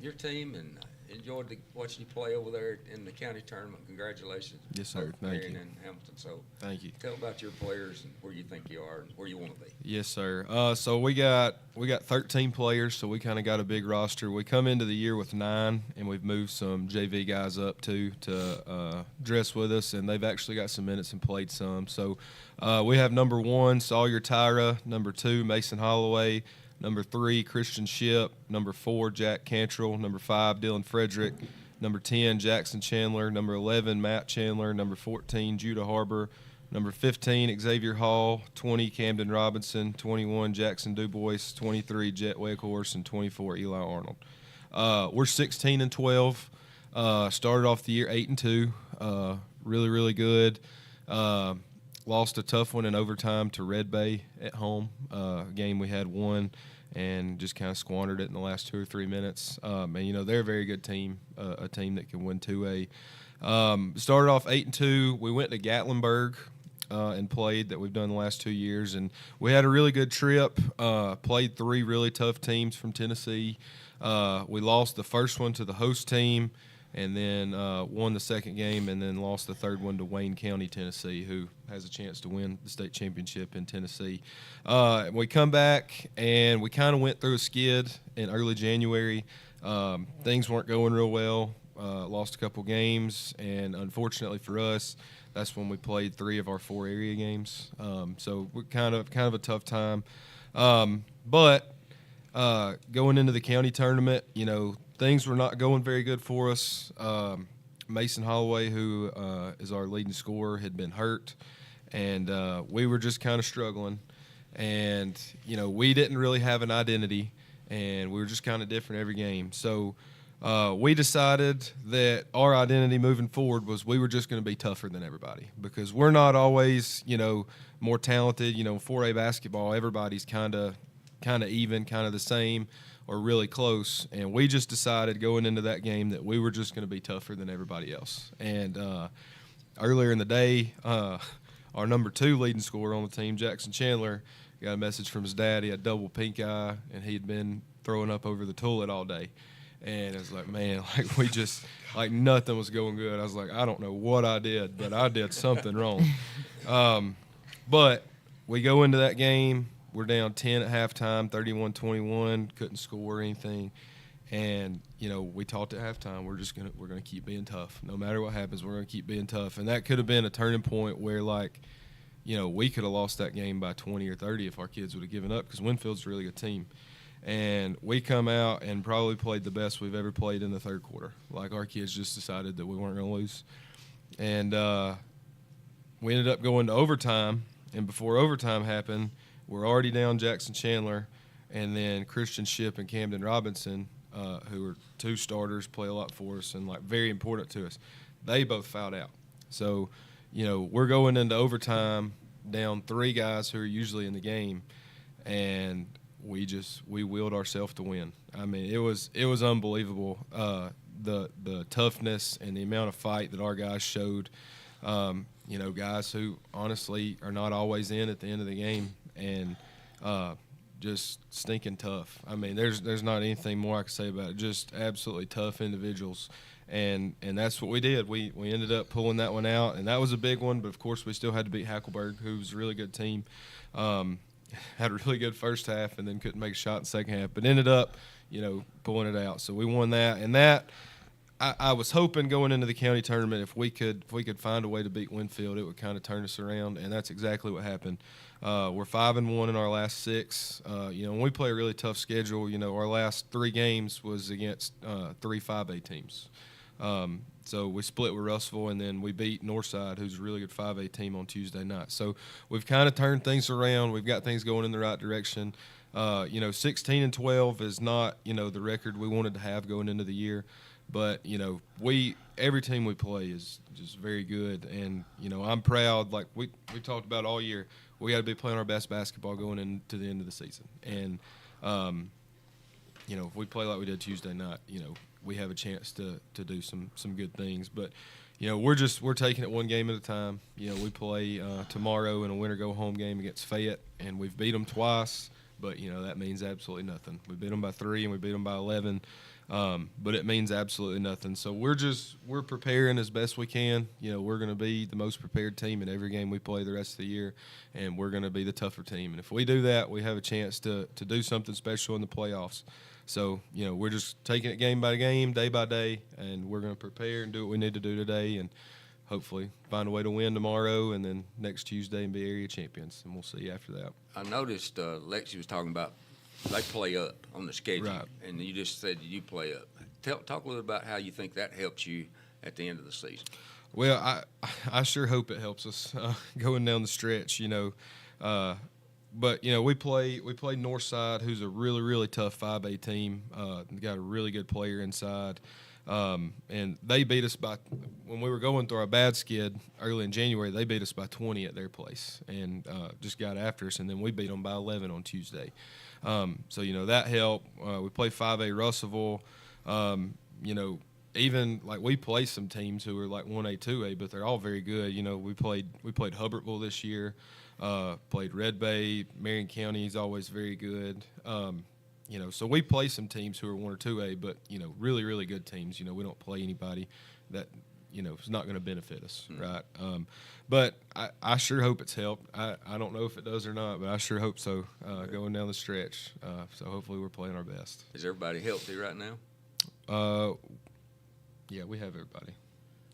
S1: your team and enjoyed watching you play over there in the county tournament. Congratulations.
S7: Yes, sir.
S1: both
S7: Thank
S1: Marion
S7: you.
S1: and Hamilton. So
S7: Thank you.
S1: tell about your players and where you think you are and where you want to be.
S7: Yes, sir. So we got 13 players, so we kind of got a big roster. We come into the year with 9, and we've moved some JV guys up too to dress with us, and they've actually got some minutes and played some. So we have number 1, Sawyer Tyra, number 2, Mason Holloway, number 3, Christian Ship, number 4, Jack Cantrell, number 5, Dylan Frederick, number 10, Jackson Chandler, number 11, Matt Chandler, number 14, Judah Harbor, number 15, Xavier Hall, 20, Camden Robinson, 21, Jackson Dubois, 23, Jet Weghorst, and 24, Eli Arnold. We're 16-12. Started off the year 8-2. Really, really good. Lost a tough one in overtime to Red Bay at home. A game we had won and just kind of squandered it in the last 2 or 3 minutes. And, they're a very good team, a team that can win 2A. Started off 8-2. We went to Gatlinburg and played that we've done the last 2 years. And we had a really good trip, played 3 really tough teams from Tennessee. We lost the first one to the host team and then won the second game and then lost the third one to Wayne County, Tennessee, who has a chance to win the state championship in Tennessee. We come back, and we kind of went through a skid in early January. Things weren't going real well. Lost a couple games, and unfortunately for us, that's when we played 3 of our 4 area games. So we're kind of a tough time. But going into the county tournament, things were not going very good for us. Mason Holloway, who is our leading scorer, had been hurt, and we were just kind of struggling. And, we didn't really have an identity, and we were just kind of different every game. So we decided that our identity moving forward was we were just going to be tougher than everybody because we're not always, more talented. 4A basketball, everybody's kind of even, kind of the same or really close. And we just decided going into that game that we were just going to be tougher than everybody else. And earlier in the day, our number 2 leading scorer on the team, Jackson Chandler, got a message from his dad. He had double pink eye, and he'd been throwing up over the toilet all day. And it was like, man, we just, nothing was going good. I was like, I don't know what I did, but I did something wrong. But we go into that game. We're down 10 at halftime, 31-21, couldn't score anything. And, we talked at halftime, we're going to keep being tough. No matter what happens, we're going to keep being tough. And that could have been a turning point where, we could have lost that game by 20 or 30 if our kids would have given up because Winfield's a really good team. And we come out and probably played the best we've ever played in the third quarter. Our kids just decided that we weren't going to lose. And we ended up going to overtime. And before overtime happened, we're already down Jackson Chandler. And then Christian Ship and Camden Robinson, who are 2 starters, play a lot for us and, very important to us. They both fouled out. So, we're going into overtime down 3 guys who are usually in the game. And we willed ourselves to win. I mean, it was unbelievable, the toughness and the amount of fight that our guys showed. Guys who honestly are not always in at the end of the game and just stinking tough. I mean, there's not anything more I can say about it. Just absolutely tough individuals. And that's what we did. We ended up pulling that one out, and that was a big one. But of course, we still had to beat Hackleburg, who's a really good team. Had a really good first half and then couldn't make a shot in the second half, but ended up, pulling it out. So we won that. And that, I was hoping going into the county tournament, if we could find a way to beat Winfield, it would kind of turn us around, and that's exactly what happened. We're 5-1 in our last 6. When we play a really tough schedule, our last 3 games was against 3 5A teams. So we split with Russellville, and then we beat Northside, who's a really good 5A team, on Tuesday night. So we've kind of turned things around. We've got things going in the right direction. 16-12 is not, the record we wanted to have going into the year. But, every team we play is just very good. And, I'm proud, like we talked about all year, we got to be playing our best basketball going into the end of the season. And, if we play like we did Tuesday night, we have a chance to do some good things. But, we're taking it one game at a time. We play tomorrow in a winter go-home game against Fayette, and we've beat them twice. but that means absolutely nothing. We beat them by 3 and we beat them by 11, but it means absolutely nothing. So we're preparing as best we can. We're going to be the most prepared team in every game we play the rest of the year, and we're going to be the tougher team. And if we do that, we have a chance to do something special in the playoffs. So, we're just taking it game by game, day by day, and we're going to prepare and do what we need to do today and hopefully find a way to win tomorrow and then next Tuesday and be area champions, and we'll see after that.
S1: I noticed Lexi was talking about they play up on the schedule,
S7: Right.
S1: and you just said you play up. Talk a little about how you think that helps you at the end of the season.
S7: Well, I sure hope it helps us going down the stretch, But we play Northside, who's a really, really tough 5A team. Got a really good player inside, and they beat us when we were going through our bad skid early in January. They beat us by 20 at their place, and just got after us. And then we beat them by 11 on Tuesday. So that helped. We play 5A Russellville. Even like we play some teams who are like 1A, 2A, but they're all very good. We played Hubbartville this year. Played Red Bay. Marion County is always very good. So we play some teams who are 1 or 2A, but really, really good teams. We don't play anybody that is not going to benefit us, right? But I sure hope it's helped. I don't know if it does or not, but I sure hope so. Going down the stretch, so hopefully we're playing our best.
S1: Is everybody healthy right now?
S7: Yeah, we have everybody.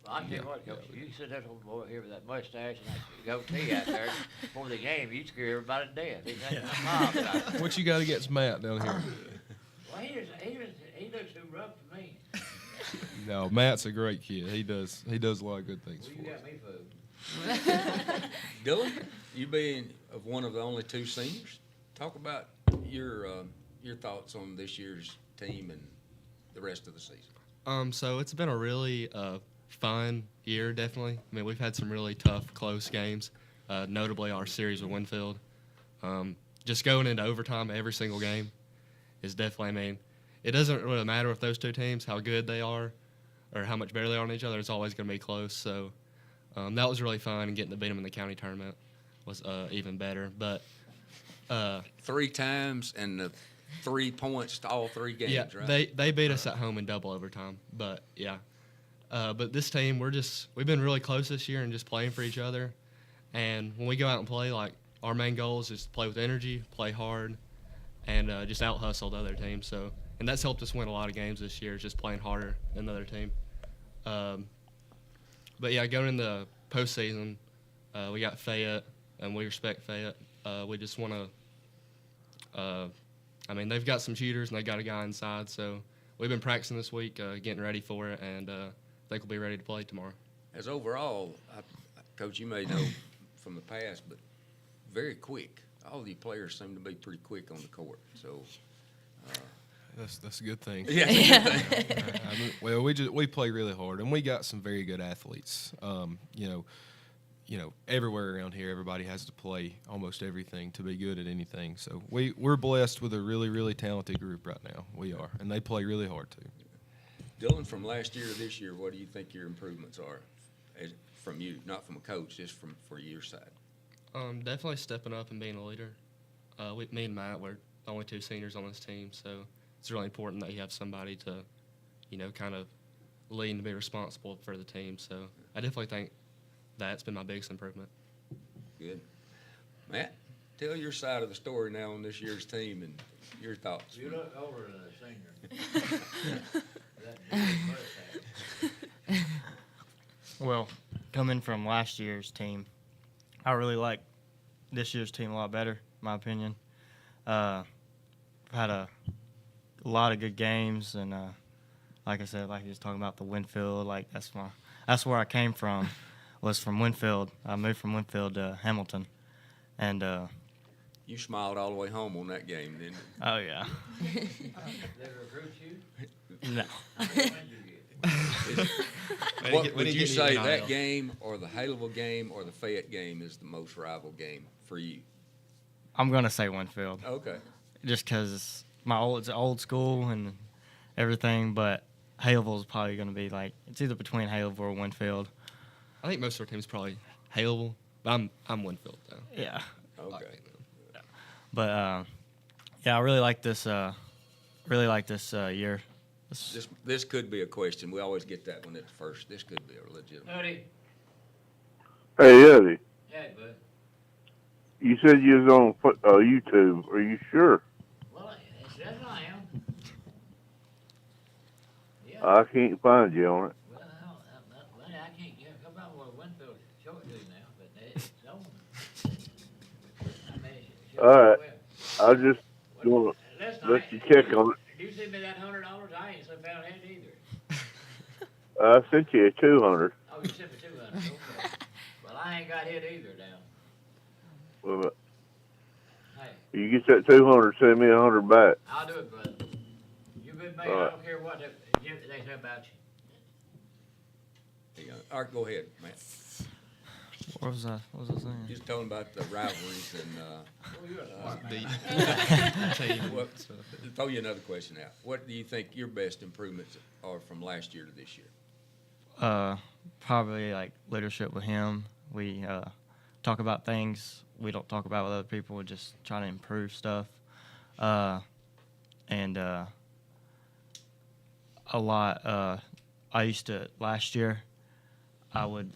S2: Well, I tell you what, Coach, you sit that old boy here with that mustache and that goatee out there before the game, you'd scare everybody to death. He's like, Mom,
S7: What you got against Matt down here?
S2: well, he looks too rough to me.
S7: No, Matt's a great kid. He does a lot of good things
S2: Well, you
S7: for us.
S2: got me fooled.
S1: Dylan, you being of one of the only 2 seniors, talk about your thoughts on this year's team and the rest of the season.
S8: So it's been a really fun year, definitely. I mean, we've had some really tough, close games, notably our series with Winfield. Just going into overtime every single game is definitely, it doesn't really matter with those 2 teams, how good they are or how much better they are on each other. It's always going to be close. So that was really fun, and getting to beat them in the county tournament was even better. But
S1: 3 times and the 3 points to all 3 games,
S8: yeah,
S1: right?
S8: they beat us at home in double overtime. But yeah, but this team, we've been really close this year and just playing for each other. And when we go out and play, like, our main goal is just to play with energy, play hard, and just out hustle the other team. So, and that's helped us win a lot of games this year, just playing harder than the other team. But yeah, going in the postseason, we got Fayette, and we respect Fayette. We just want to. They've got some shooters, and they got a guy inside. So we've been practicing this week, getting ready for it, and I think we'll be ready to play tomorrow.
S1: As overall, Coach, you may know from the past, but very quick. All the players seem to be pretty quick on the court. So
S7: That's a good thing.
S1: yeah.
S7: Well, we play really hard, and we got some very good athletes. Everywhere around here, everybody has to play almost everything to be good at anything. So we're blessed with a really, really talented group right now. We are, and they play really hard too.
S1: Dylan, from last year to this year, what do you think your improvements are, from you, not from a coach, just for your side?
S8: Definitely stepping up and being a leader. Me and Matt, we're the only 2 seniors on this team, so it's really important that you have somebody to, kind of lead and be responsible for the team. So I definitely think that's been my biggest improvement.
S1: Good. Matt, tell your side of the story now on this year's team and your thoughts.
S2: You look older than a senior.
S4: Well, coming from last year's team, I really like this year's team a lot better, in my opinion. I've had a lot of good games, and like I said, like you was talking about the Winfield, like that's where I came from, was from Winfield. I moved from Winfield to Hamilton, and
S1: You smiled all the way home on that game, didn't you?
S4: oh yeah,
S2: Did they recruit you?
S4: no.
S1: What would
S8: didn't
S1: you
S8: get
S1: say,
S8: any
S1: that
S8: NIL.
S1: game or the Haleville game or the Fayette game is the most rival game for you?
S4: I'm gonna say Winfield,
S1: Okay.
S4: just because it's old school and everything, but Haleville's probably gonna be it's either between Haleville or Winfield.
S8: I think most of our team's probably Haleville, but I'm Winfield, though.
S4: Yeah.
S1: Okay.
S4: But Yeah, I really like this. Year.
S1: This could be a question. We always get that one at the first. This could be a legitimate.
S2: Hutty.
S10: Hey, Eddie,
S2: Hey, bud.
S10: you said you was on YouTube. Are you sure?
S2: Well, yes, I am. Yeah.
S10: I can't find you on it.
S2: Well, I can't get come out with Winfield short dude now, but it's on. I mean,
S10: All right. I just want
S2: Listen,
S10: to let you check on it.
S2: You send me that $100, I ain't so found it either.
S10: I sent you a 200.
S2: Oh, you sent me 200. Okay. Well, I ain't got hit either now.
S10: Well,
S2: Hey,
S10: you get that 200, send me 100 back.
S2: I'll do it, brother. You good man?
S10: All
S2: I
S10: right.
S2: don't care what they say about you.
S1: Yeah. All right, go ahead, Matt.
S4: What was I saying?
S1: Just talking about the rivalries and.
S8: Team.
S1: Throw you another question out. What do you think your best improvements are from last year to this year?
S4: Probably like leadership with him. We talk about things we don't talk about with other people. We just try to improve stuff. And a lot. I used to last year. I would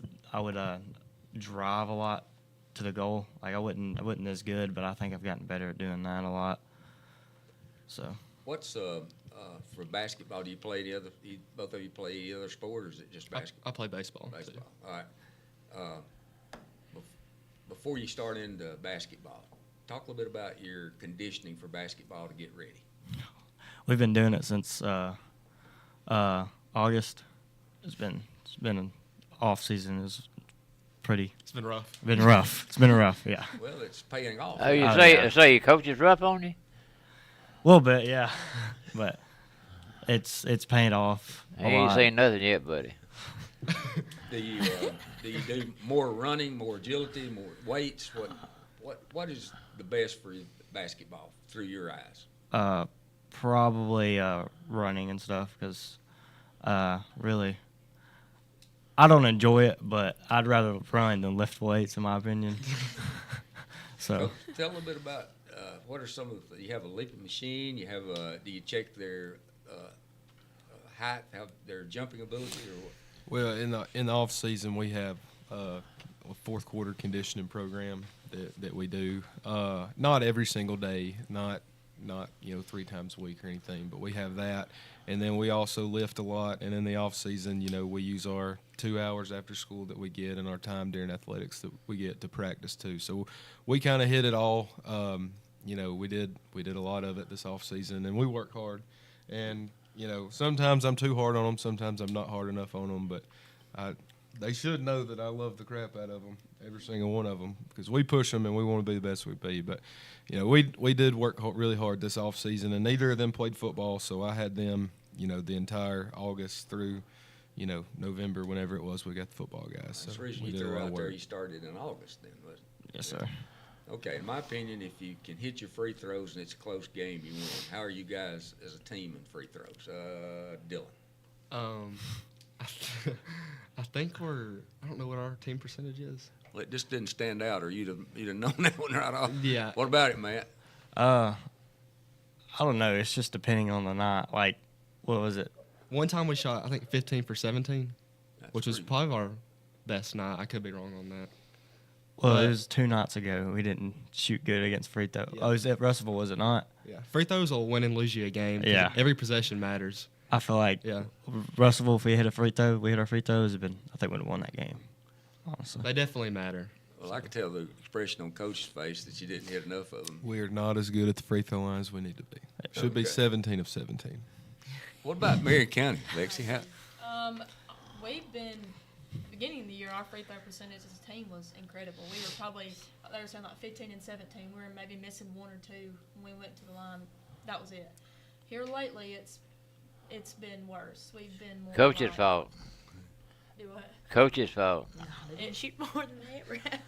S4: drive a lot to the goal. Like I wasn't as good, but I think I've gotten better at doing that a lot. So.
S1: What's for basketball? Do you play any other? Both of you play any other sport, or is it just basketball?
S8: I play baseball.
S1: Baseball. All right. Before you start into basketball, talk a little bit about your conditioning for basketball to get ready.
S4: We've been doing it since August. It's been an off season. It's
S8: It's been rough.
S4: been rough. It's been rough. Yeah.
S1: Well, it's paying off.
S2: Oh, you
S4: Oh,
S2: say
S4: yeah.
S2: say your coach is rough on you?
S4: A little bit, yeah. But it's paying off.
S2: He ain't seen nothing yet, buddy.
S1: Do you do more running, more agility, more weights? What is the best for basketball through your eyes?
S4: Probably running and stuff because really I don't enjoy it, but I'd rather run than lift weights in my opinion. So
S1: Tell a little bit about what are some of you have a leaping machine? You have do you check their height, how their jumping ability, or what?
S7: Well, in the off season, we have a fourth quarter conditioning program that we do. Not every single day, not 3 times a week or anything, but we have that. And then we also lift a lot. And in the off season, we use our 2 hours after school that we get and our time during athletics that we get to practice too. So we kind of hit it all. We did a lot of it this off season, and we work hard. And sometimes I'm too hard on them, sometimes I'm not hard enough on them, but they should know that I love the crap out of them, every single one of them, because we push them and we want to be the best we be. But we did work really hard this off season, and neither of them played football, so I had them the entire August through November, whenever it was we got the football guys. So
S1: That's the reason
S7: we
S1: you
S7: did a
S1: threw
S7: lot
S1: out
S7: of
S1: there
S7: work.
S1: you started in August then, wasn't it?
S4: yes, sir.
S1: Okay, in my opinion, if you can hit your free throws and it's a close game, you win. How are you guys as a team in free throws? Dylan.
S8: I think I don't know what our team percentage is.
S1: Well, it just didn't stand out, or you'd have known that one right off.
S8: Yeah.
S1: What about it, Matt?
S4: I don't know. It's just depending on the night. Like, what was it?
S8: One time we shot, I think, 15 for 17,
S1: That's
S8: which was
S1: pretty-
S8: probably our best night. I could be wrong on that.
S4: Well,
S8: But-
S4: it was 2 nights ago. We didn't shoot good against free throw.
S8: Yeah.
S4: Oh, was it Russellville? Was it not?
S8: Yeah. Free throws will win and lose you a game. 'cause
S4: Yeah.
S8: Every possession matters.
S4: I feel like
S8: Yeah.
S4: Russellville, if we hit our free throws, I think we'd have won that game. Honestly.
S8: They definitely matter.
S1: Well, I could tell the expression on Coach's face that you didn't hit enough of them.
S7: We are not as good at the free throw line as we need to be. Should be
S1: Okay.
S7: 17 of 17.
S1: What about Marion County, Lexi?
S3: We've been beginning of the year. Our free throw percentage as a team was incredible. We were probably they were saying like 15 and 17. We were maybe missing 1 or 2 when we went to the line. That was it. Here lately, it's been worse. We've been more.
S2: Coach's
S3: like-
S2: fault.
S3: Do what?
S2: Coach's fault.
S9: They didn't shoot more than that.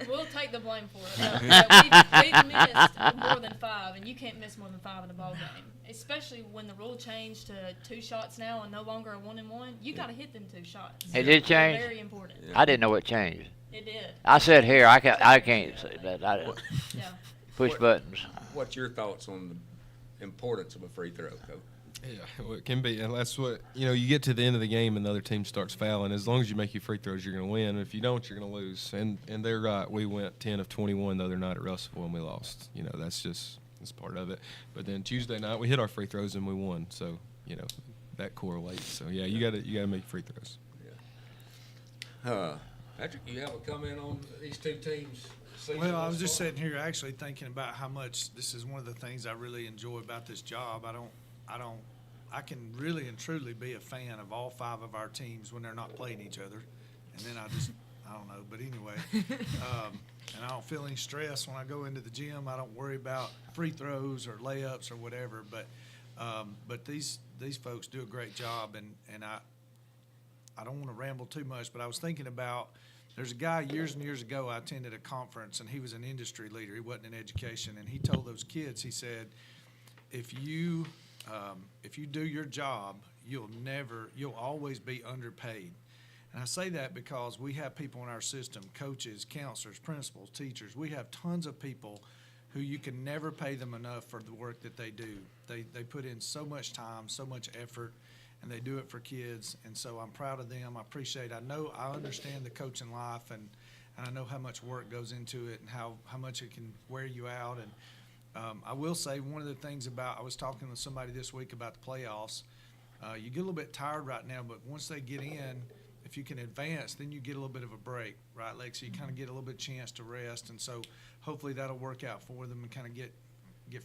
S3: We'll take the blame for it. We've missed more than 5, and you can't miss more than 5 in a ball game. Especially when the rule changed to 2 shots now and no longer a 1-and-1. You got to hit them 2 shots.
S2: It did
S3: They're
S2: change?
S3: Very important.
S2: I didn't know what changed.
S3: It did.
S2: I said here, I can't say that.
S3: Yeah.
S2: push buttons.
S1: What's your thoughts on the importance of a free throw, Coach?
S7: Yeah, well, it can be, and that's what you get to the end of the game and the other team starts fouling. As long as you make your free throws, you're going to win. If you don't, you're going to lose. And they're right. We went 10 of 21 the other night at Russellville and we lost. That's part of it. But then Tuesday night we hit our free throws and we won. So that correlates. So yeah, you got to make free throws.
S1: Yeah. Patrick, you have a comment on these two teams?
S6: Well, I was just sitting here actually thinking about how much this is one of the things I really enjoy about this job. I can really and truly be a fan of all 5 of our teams when they're not playing each other. And then I don't know. But anyway, and I don't feel any stress when I go into the gym. I don't worry about free throws or layups or whatever. But these folks do a great job. And I don't want to ramble too much, but I was thinking about, there's a guy years and years ago, I attended a conference, and he was an industry leader. He wasn't in education. And he told those kids, he said, if you do your job, you'll always be underpaid. And I say that because we have people in our system, coaches, counselors, principals, teachers. We have tons of people who you can never pay them enough for the work that they do. They put in so much time, so much effort, and they do it for kids. And so I'm proud of them. I understand the coaching life, and I know how much work goes into it and how much it can wear you out. And I will say one of the things I was talking with somebody this week about the playoffs. You get a little bit tired right now, but once they get in, if you can advance, then you get a little bit of a break, right, Lex? So you kind of get a little bit of chance to rest, and so hopefully that'll work out for them and kind of get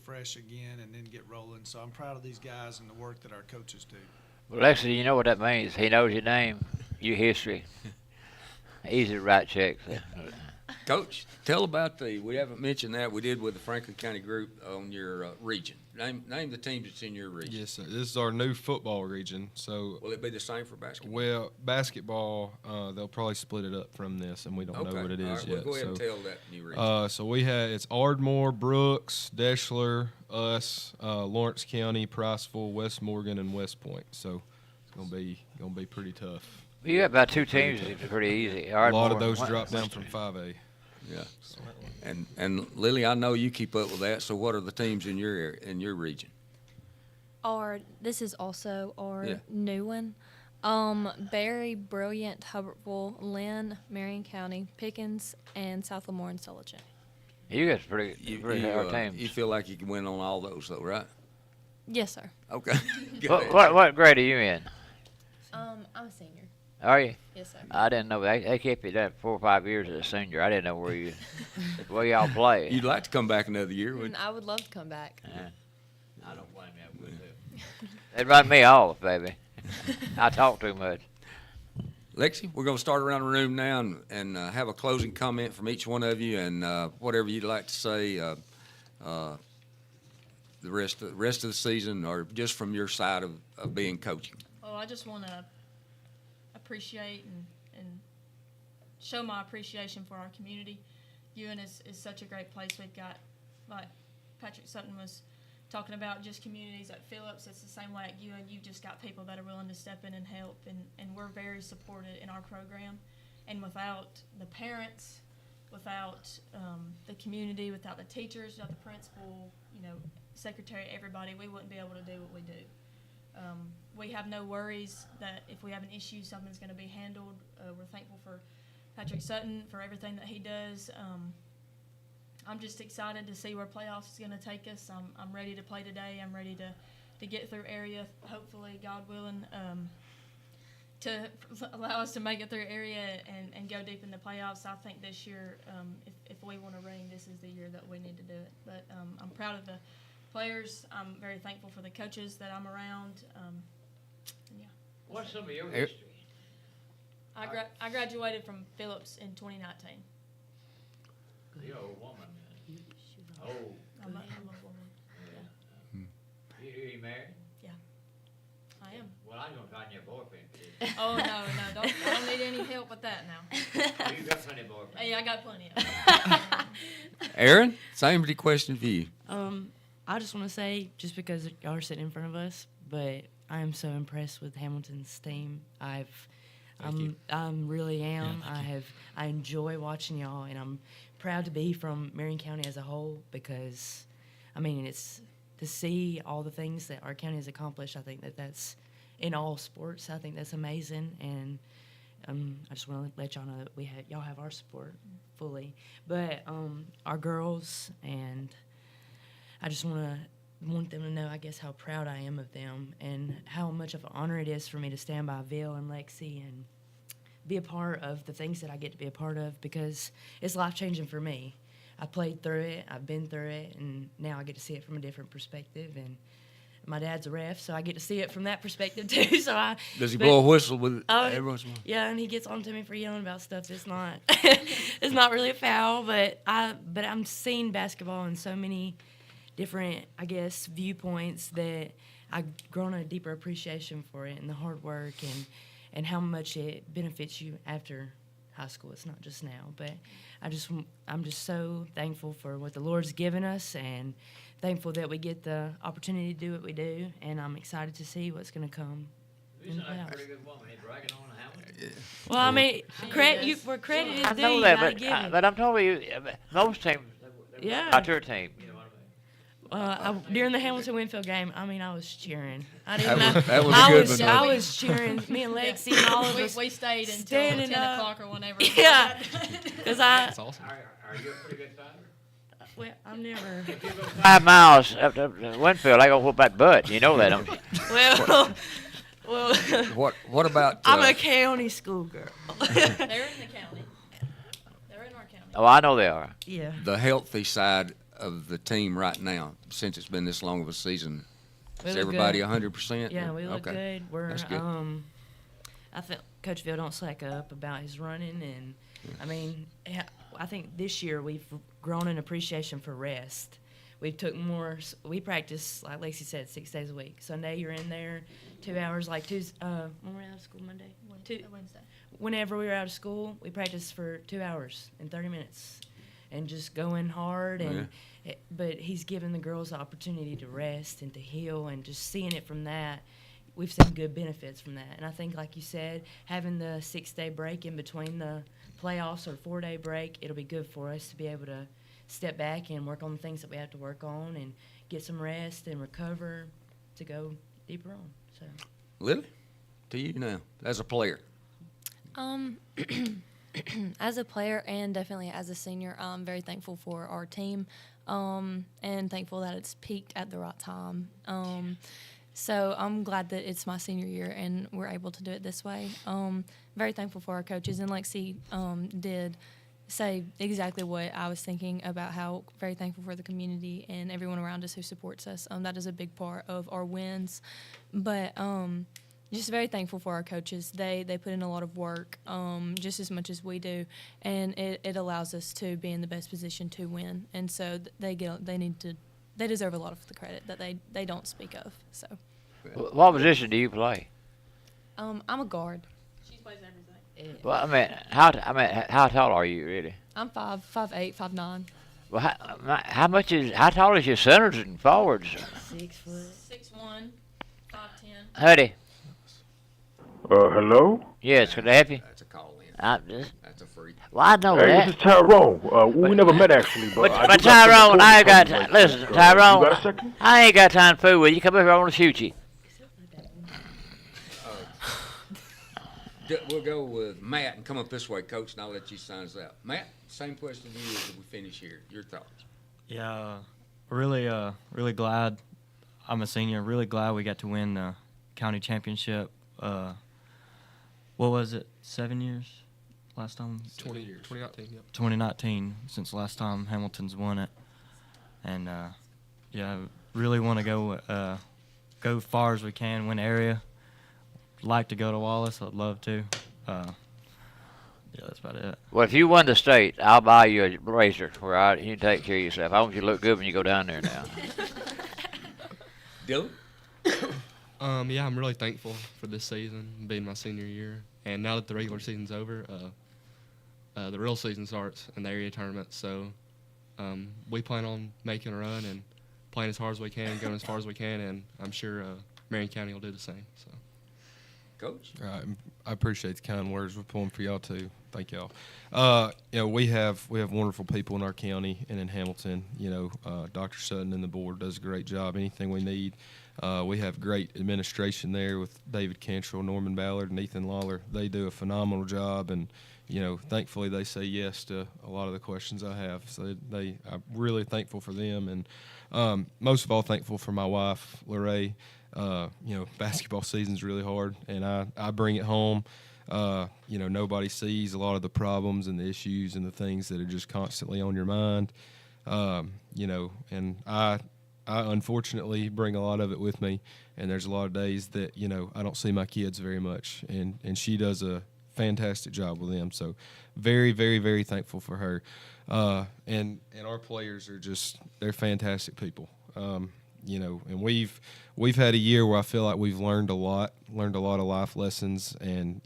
S6: fresh again and then get rolling. So I'm proud of these guys and the work that our coaches do.
S2: Well, Lexi, you know what that means. He knows your name, your history. Easy to write checks.
S1: Coach, tell about we haven't mentioned that, we did with the Franklin County group on your region. Name the teams that's in your region.
S7: Yes, sir. This is our new football region. So
S1: will it be the same for basketball?
S7: Well, basketball, they'll probably split it up from this, and we don't know what it is
S1: all right,
S7: yet.
S1: Well, go ahead and tell that new region.
S7: So it's Ardmore, Brooks, Deschler, us, Lawrence County, Priceville, West Morgan, and West Point. So it's gonna be pretty tough.
S2: You got about 2 teams that's pretty easy.
S7: A lot of those drop down from 5A.
S1: Yeah. And Lily, I know you keep up with that. So what are the teams in your area, in your region?
S5: This is also our
S1: Yeah.
S5: new one. Barry, Brilliant, Hubbardville, Lynn, Marion County, Pickens, and South Lemoore and Sullivan.
S2: You guys pretty hard teams.
S1: You feel like you can win on all those, though, right?
S5: Yes, sir.
S1: Okay.
S2: What grade are you in?
S5: I'm a senior.
S2: Are you?
S5: Yes, sir.
S2: I didn't know. They kept you there 4 or 5 years as a senior. I didn't know where y'all play.
S1: You'd like to come back another year, wouldn't
S5: I would love to come back.
S2: Yeah. I don't blame you. I would too. They'd run me off, baby. I talk too much.
S1: Lexi, we're going to start around the room now and have a closing comment from each one of you, and whatever you'd like to say the rest of the season, or just from your side of being coaching.
S3: Well, I just want to appreciate and show my appreciation for our community. Ewan is such a great place. We've got, like Patrick Sutton was talking about, just communities at Phillips. It's the same way at Ewan. You've just got people that are willing to step in and help, and we're very supported in our program. And without the parents, without the community, without the teachers, without the principal, secretary, everybody, we wouldn't be able to do what we do. We have no worries that if we have an issue, something's going to be handled. We're thankful for Patrick Sutton for everything that he does. I'm just excited to see where playoffs is going to take us. I'm ready to play today. I'm ready to get through area, hopefully, God willing, to allow us to make it through area and go deep in the playoffs. I think this year, if we want to ring, this is the year that we need to do it. But I'm proud of the players. I'm very thankful for the coaches that I'm around. Yeah.
S2: What's some of your history?
S3: I graduated from Phillips in 2019.
S2: You're a woman. Oh.
S3: I'm a woman.
S2: You married?
S3: Yeah, I am.
S2: Well, I'm going to find you a boyfriend.
S3: Oh, no, I don't need any help with that now.
S2: You got plenty of boyfriends.
S3: Hey, I got plenty of them.
S1: Aaron, same question for you.
S9: I just want to say, just because y'all are sitting in front of us, but I am so impressed with Hamilton's team. I really am. I enjoy watching y'all, and I'm proud to be from Marion County as a whole because, I mean, it's to see all the things that our county has accomplished. I think that's in all sports. I think that's amazing, and I just want to let y'all know that y'all have our support fully. But our girls, and I just want them to know, I guess, how proud I am of them and how much of an honor it is for me to stand by Bill and Lexi and be a part of the things that I get to be a part of because it's life-changing for me. I played through it, I've been through it, and now I get to see it from a different perspective. And my dad's a ref, so I get to see it from that perspective too.
S1: Does he blow a whistle with every once in a while?
S9: Yeah, and he gets on to me for yelling about stuff that's not it's not really a foul, but I'm seeing basketball in so many different, I guess, viewpoints that I've grown a deeper appreciation for it and the hard work and how much it benefits you after high school. It's not just now, but I'm just so thankful for what the Lord's given us and thankful that we get the opportunity to do what we do, and I'm excited to see what's going to come. Well, I mean, we're credited.
S2: I know that, but I'm telling you, most teams,
S9: Yeah.
S2: not your team.
S9: During the Hamilton-Winfield game, I mean, I was cheering. I
S1: That
S9: didn't.
S1: was- that was a
S9: I
S1: good
S9: was.
S1: one.
S9: I was cheering. Me and Lexi and all of us.
S3: We stayed until
S9: standing
S3: 10
S9: up.
S3: o'clock or whenever.
S9: Yeah, because
S8: That's awesome.
S2: Are you a pretty good fighter?
S9: well, I'm never.
S2: 5 miles up to Winfield, I go whoop that butt. You know that, don't you?
S9: Well,
S1: What about?
S9: I'm a county school girl.
S3: They're in the county. They're in our county.
S2: Oh, I know they are.
S9: Yeah.
S1: the healthy side of the team right now, since it's been this long of a season?
S9: We
S1: Is
S9: look
S1: everybody
S9: good.
S1: 100%?
S9: Yeah, we look
S1: Okay.
S9: good. We're
S1: That's good.
S9: I think Coach Bill don't slack up about his running, and I mean, I think this year we've grown an appreciation for rest. We took more. We practice, like Lacey said, 6 days a week. Sunday you're in there, 2 hours. Like Tuesday, when we're out of school Monday,
S3: Wednesday.
S9: whenever we were out of school, we practiced for 2 hours and 30 minutes, and just going hard. And but he's given the girls the opportunity to rest and to heal, and just seeing it from that, we've seen good benefits from that. And I think, like you said, having the 6-day break in between the playoffs or 4-day break, it'll be good for us to be able to step back and work on the things that we have to work on and get some rest and recover to go deeper on. So.
S1: Lily, to you now, as a player.
S5: As a player and definitely as a senior, I'm very thankful for our team and thankful that it's peaked at the right time. So I'm glad that it's my senior year and we're able to do it this way. Very thankful for our coaches, and Lexi did say exactly what I was thinking about, how very thankful for the community and everyone around us who supports us. That is a big part of our wins. But just very thankful for our coaches. They put in a lot of work, just as much as we do, and it allows us to be in the best position to win. And so they deserve a lot of the credit that they don't speak of. So,
S2: What position do you play?
S5: I'm a guard.
S3: She plays everything.
S2: Well, how tall are you really?
S5: I'm 5'8", 5'9".
S2: Well, how tall is your centers and forwards?
S9: 6 foot.
S3: 6'1", 5'10".
S2: Hutty.
S10: Hello?
S2: Yes, could I help you?
S1: That's a call in. That's a freak.
S2: Well, I know
S10: Hey,
S2: that.
S10: this is Tyrone. We never met actually, but
S2: But Tyrone, I ain't got time. Listen,
S10: You
S2: Tyrone,
S10: got a second?
S2: I ain't got time to fool with you. Come up here, I want to shoot you.
S1: We'll go with Matt and come up this way, Coach, and I'll let you sign us out. Matt, same question to you as we finish here. Your thoughts?
S4: Yeah, really glad. I'm a senior. Really glad we got to win the county championship. What was it? 7 years last time?
S8: 2019, yep.
S4: 2019 since last time Hamilton's won it, and yeah, really want to go far as we can, win area. Like to go to Wallace. I'd love to. Yeah, that's about it.
S2: Well, if you won the state, I'll buy you a razor where you can take care of yourself. I want you to look good when you go down there now.
S1: Dylan?
S8: Yeah, I'm really thankful for this season being my senior year, and now that the regular season's over, the real season starts in the area tournament. So we plan on making a run and playing as hard as we can, going as far as we can, and I'm sure Marion County will do the same. So.
S1: Coach.
S7: Right. I appreciate the kind words. We're pulling for y'all too. Thank y'all. We have wonderful people in our county and in Hamilton. Dr. Sutton and the board does a great job. Anything we need, we have great administration there with David Cantrell, Norman Ballard, and Ethan Lawler. They do a phenomenal job, and thankfully they say yes to a lot of the questions I have. So I'm really thankful for them, and most of all thankful for my wife, Lorraine. Basketball season's really hard, and I bring it home. Nobody sees a lot of the problems and the issues and the things that are just constantly on your mind. And I unfortunately bring a lot of it with me, and there's a lot of days that, I don't see my kids very much, and she does a fantastic job with them. So very, very, very thankful for her. And our players are they're fantastic people. And we've had a year where I feel like we've learned a lot of life lessons, and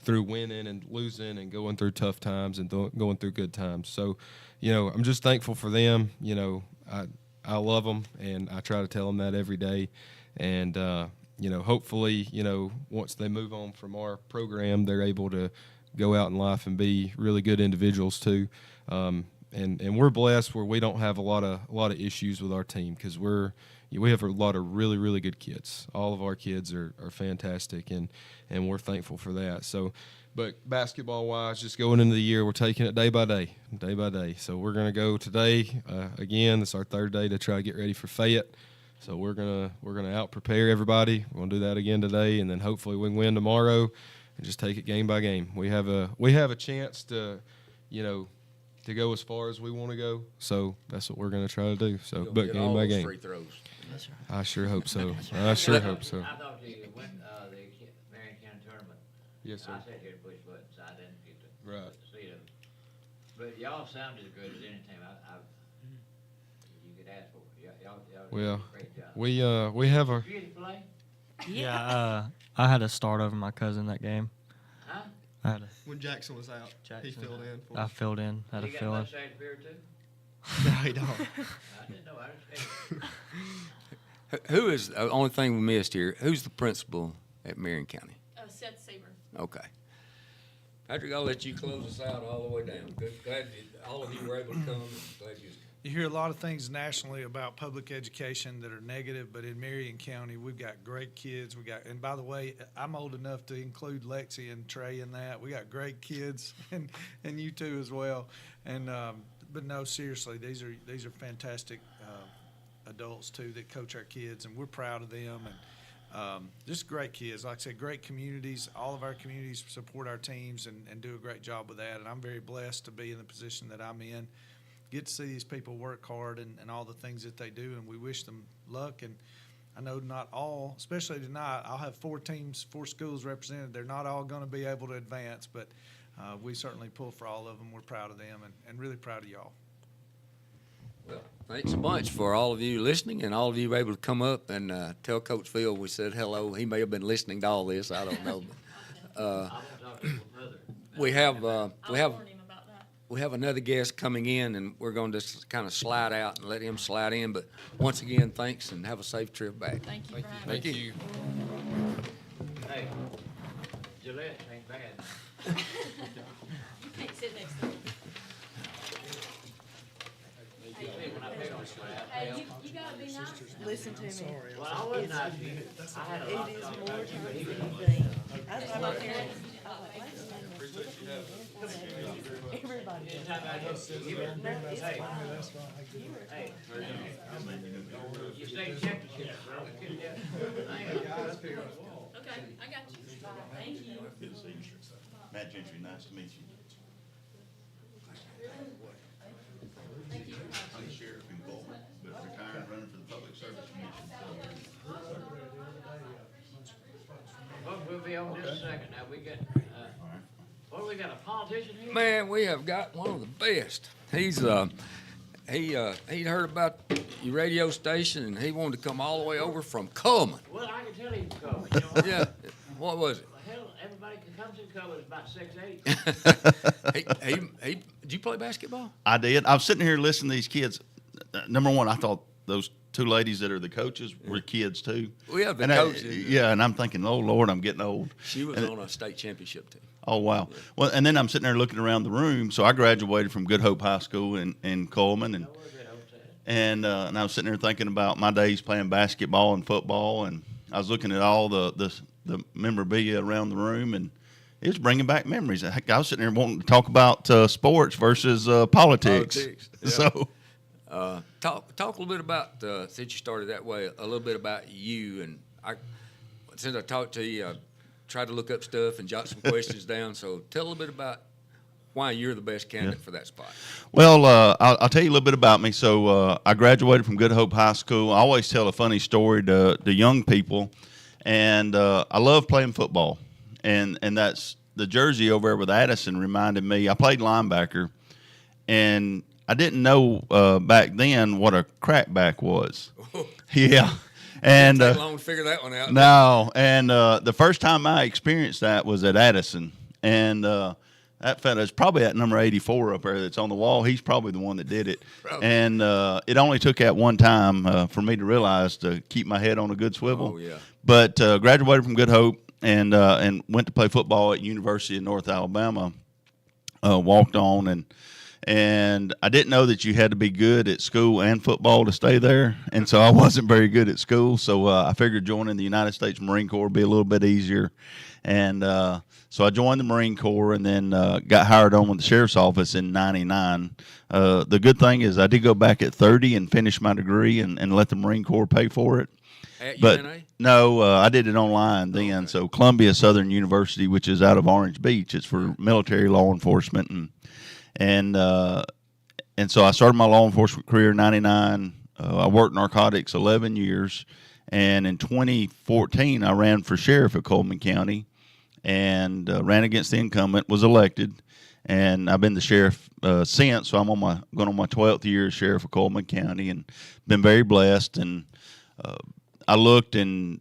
S7: through winning and losing and going through tough times and going through good times. So I'm just thankful for them. I love them, and I try to tell them that every day. And hopefully once they move on from our program, they're able to go out in life and be really good individuals too. And we're blessed where we don't have a lot of issues with our team, because we have a lot of really, really good kids. All of our kids are fantastic, and we're thankful for that. So, but basketball-wise, just going into the year, we're taking it day by day. So we're going to go today again. It's our third day to try to get ready for Fayette. So we're gonna out prepare everybody. We're gonna do that again today, and then hopefully we can win tomorrow and just take it game by game. We have a chance to go as far as we want to go. So that's what we're going to try to do. So,
S1: You'll
S7: but
S1: get
S7: game
S1: all
S7: by
S1: those
S7: game.
S1: free throws.
S2: That's right.
S7: I sure hope so. I sure hope so.
S2: I thought you went the Marion County tournament.
S7: Yes, sir.
S2: I sat here to push buttons. I didn't get to
S7: Right.
S2: see them. But y'all sounded as good as any team you could ask for. Y'all
S7: Well,
S2: did a great job.
S7: we have a
S2: Did you get to play?
S4: Yeah, I had to start over my cousin that game.
S2: Huh?
S4: I had
S8: When Jackson was out, he
S4: Jackson.
S8: filled in. For
S4: I filled in. Had a
S2: You got
S4: fill in.
S2: much sage beer too?
S8: No, he don't.
S2: I didn't know. I didn't expect it.
S1: Who is the only thing we missed here? Who's the principal at Marion County?
S3: Seth Seaver.
S1: Okay. Patrick, I'll let you close us out all the way down. Glad all of you were able to come. Glad you.
S6: You hear a lot of things nationally about public education that are negative, but in Marion County, we've got great kids. And by the way, I'm old enough to include Lexi and Trey in that. We got great kids, and you too as well. And but no, seriously, these are fantastic adults too that coach our kids, and we're proud of them. And just great kids. Like I said, great communities. All of our communities support our teams and do a great job with that. And I'm very blessed to be in the position that I'm in. Get to see these people work hard and all the things that they do, and we wish them luck. And I know not all, especially tonight, I'll have 4 schools represented. They're not all going to be able to advance, but we certainly pull for all of them. We're proud of them and really proud of y'all.
S1: Well, thanks a bunch for all of you listening, and all of you were able to come up and tell Coach Phil we said hello. He may have been listening to all this. I don't know. But,
S2: I want to talk to him further.
S1: we have
S3: I'll warn him about that.
S1: we have another guest coming in, and we're going to just kind of slide out and let him slide in. But once again, thanks, and have a safe trip back.
S3: Thank you for having
S1: Thank
S3: me.
S1: you.
S2: Hey, Gillette ain't bad.
S3: You can't sit next to me. Hey, you gotta be nice.
S11: Listen to me.
S2: Well, I was nice to you. I had a lot
S11: It
S2: of
S11: is
S2: talk
S11: more
S2: about
S11: times
S2: you, but
S11: than
S2: he
S11: you
S2: was.
S11: think. That's why my parents, I was like, wait a minute. Everybody.
S2: Anytime I go, you were, hey, hey, you stay check the shit, bro. We couldn't get- I ain't-
S3: Okay, I got you. Thank you.
S12: Good to see you. Matt Gentry, nice to meet you. I'm the sheriff in Coleman, but retired running for the Public Service Commission.
S2: Well, we'll be on just a second. Now, we got, what, we got a politician here?
S1: Man, we have got one of the best. He's he'd heard about your radio station, and he wanted to come all the way over from Coleman.
S2: Well, I can tell he can come, you know what?
S1: Yeah. What was it?
S2: Hell, everybody can come to Coleman, it's about 6'8".
S1: Did you play basketball?
S12: I did. I was sitting here listening to these kids. Number one, I thought those two ladies that are the coaches were kids too.
S1: We have the
S12: And
S1: coaches.
S12: yeah, and I'm thinking, oh Lord, I'm getting old.
S1: She was on a state championship team.
S12: Oh wow. Well, and then I'm sitting there looking around the room. So I graduated from Good Hope High School in Coleman, and I was sitting there thinking about my days playing basketball and football, and I was looking at all the memorabilia around the room, and it was bringing back memories. Heck, I was sitting there wanting to talk about sports versus politics.
S1: Yeah.
S12: So
S1: Talk a little bit about since you started that way. A little bit about you, and since I talked to you, I tried to look up stuff and jot some questions down. So tell a little bit about why you're the best candidate for that spot.
S12: Well, I'll tell you a little bit about me. So I graduated from Good Hope High School. I always tell a funny story to young people, and I love playing football. And that's the jersey over there with Addison reminded me. I played linebacker, and I didn't know back then what a crackback was. Yeah. And
S1: Take long to figure that one out.
S12: no, and the first time I experienced that was at Addison, and that fella's probably at number 84 up there that's on the wall. He's probably the one that did it.
S1: Probably.
S12: And it only took that one time for me to realize to keep my head on a good swivel.
S1: Oh, yeah.
S12: But graduated from Good Hope and went to play football at University of North Alabama. Walked on and I didn't know that you had to be good at school and football to stay there, and so I wasn't very good at school. So I figured joining the United States Marine Corps would be a little bit easier, and so I joined the Marine Corps and then got hired on with the Sheriff's Office in '99. The good thing is I did go back at 30 and finish my degree and let the Marine Corps pay for it.
S1: At
S12: But
S1: UNA?
S12: no, I did it online then.
S1: Okay.
S12: So Columbia Southern University, which is out of Orange Beach, it's for military law enforcement, and so I started my law enforcement career in '99. I worked narcotics 11 years, and in 2014 I ran for sheriff of Coleman County, and ran against the incumbent, was elected, and I've been the sheriff since. So I'm going on my 12th year as sheriff of Coleman County, and been very blessed. And I looked and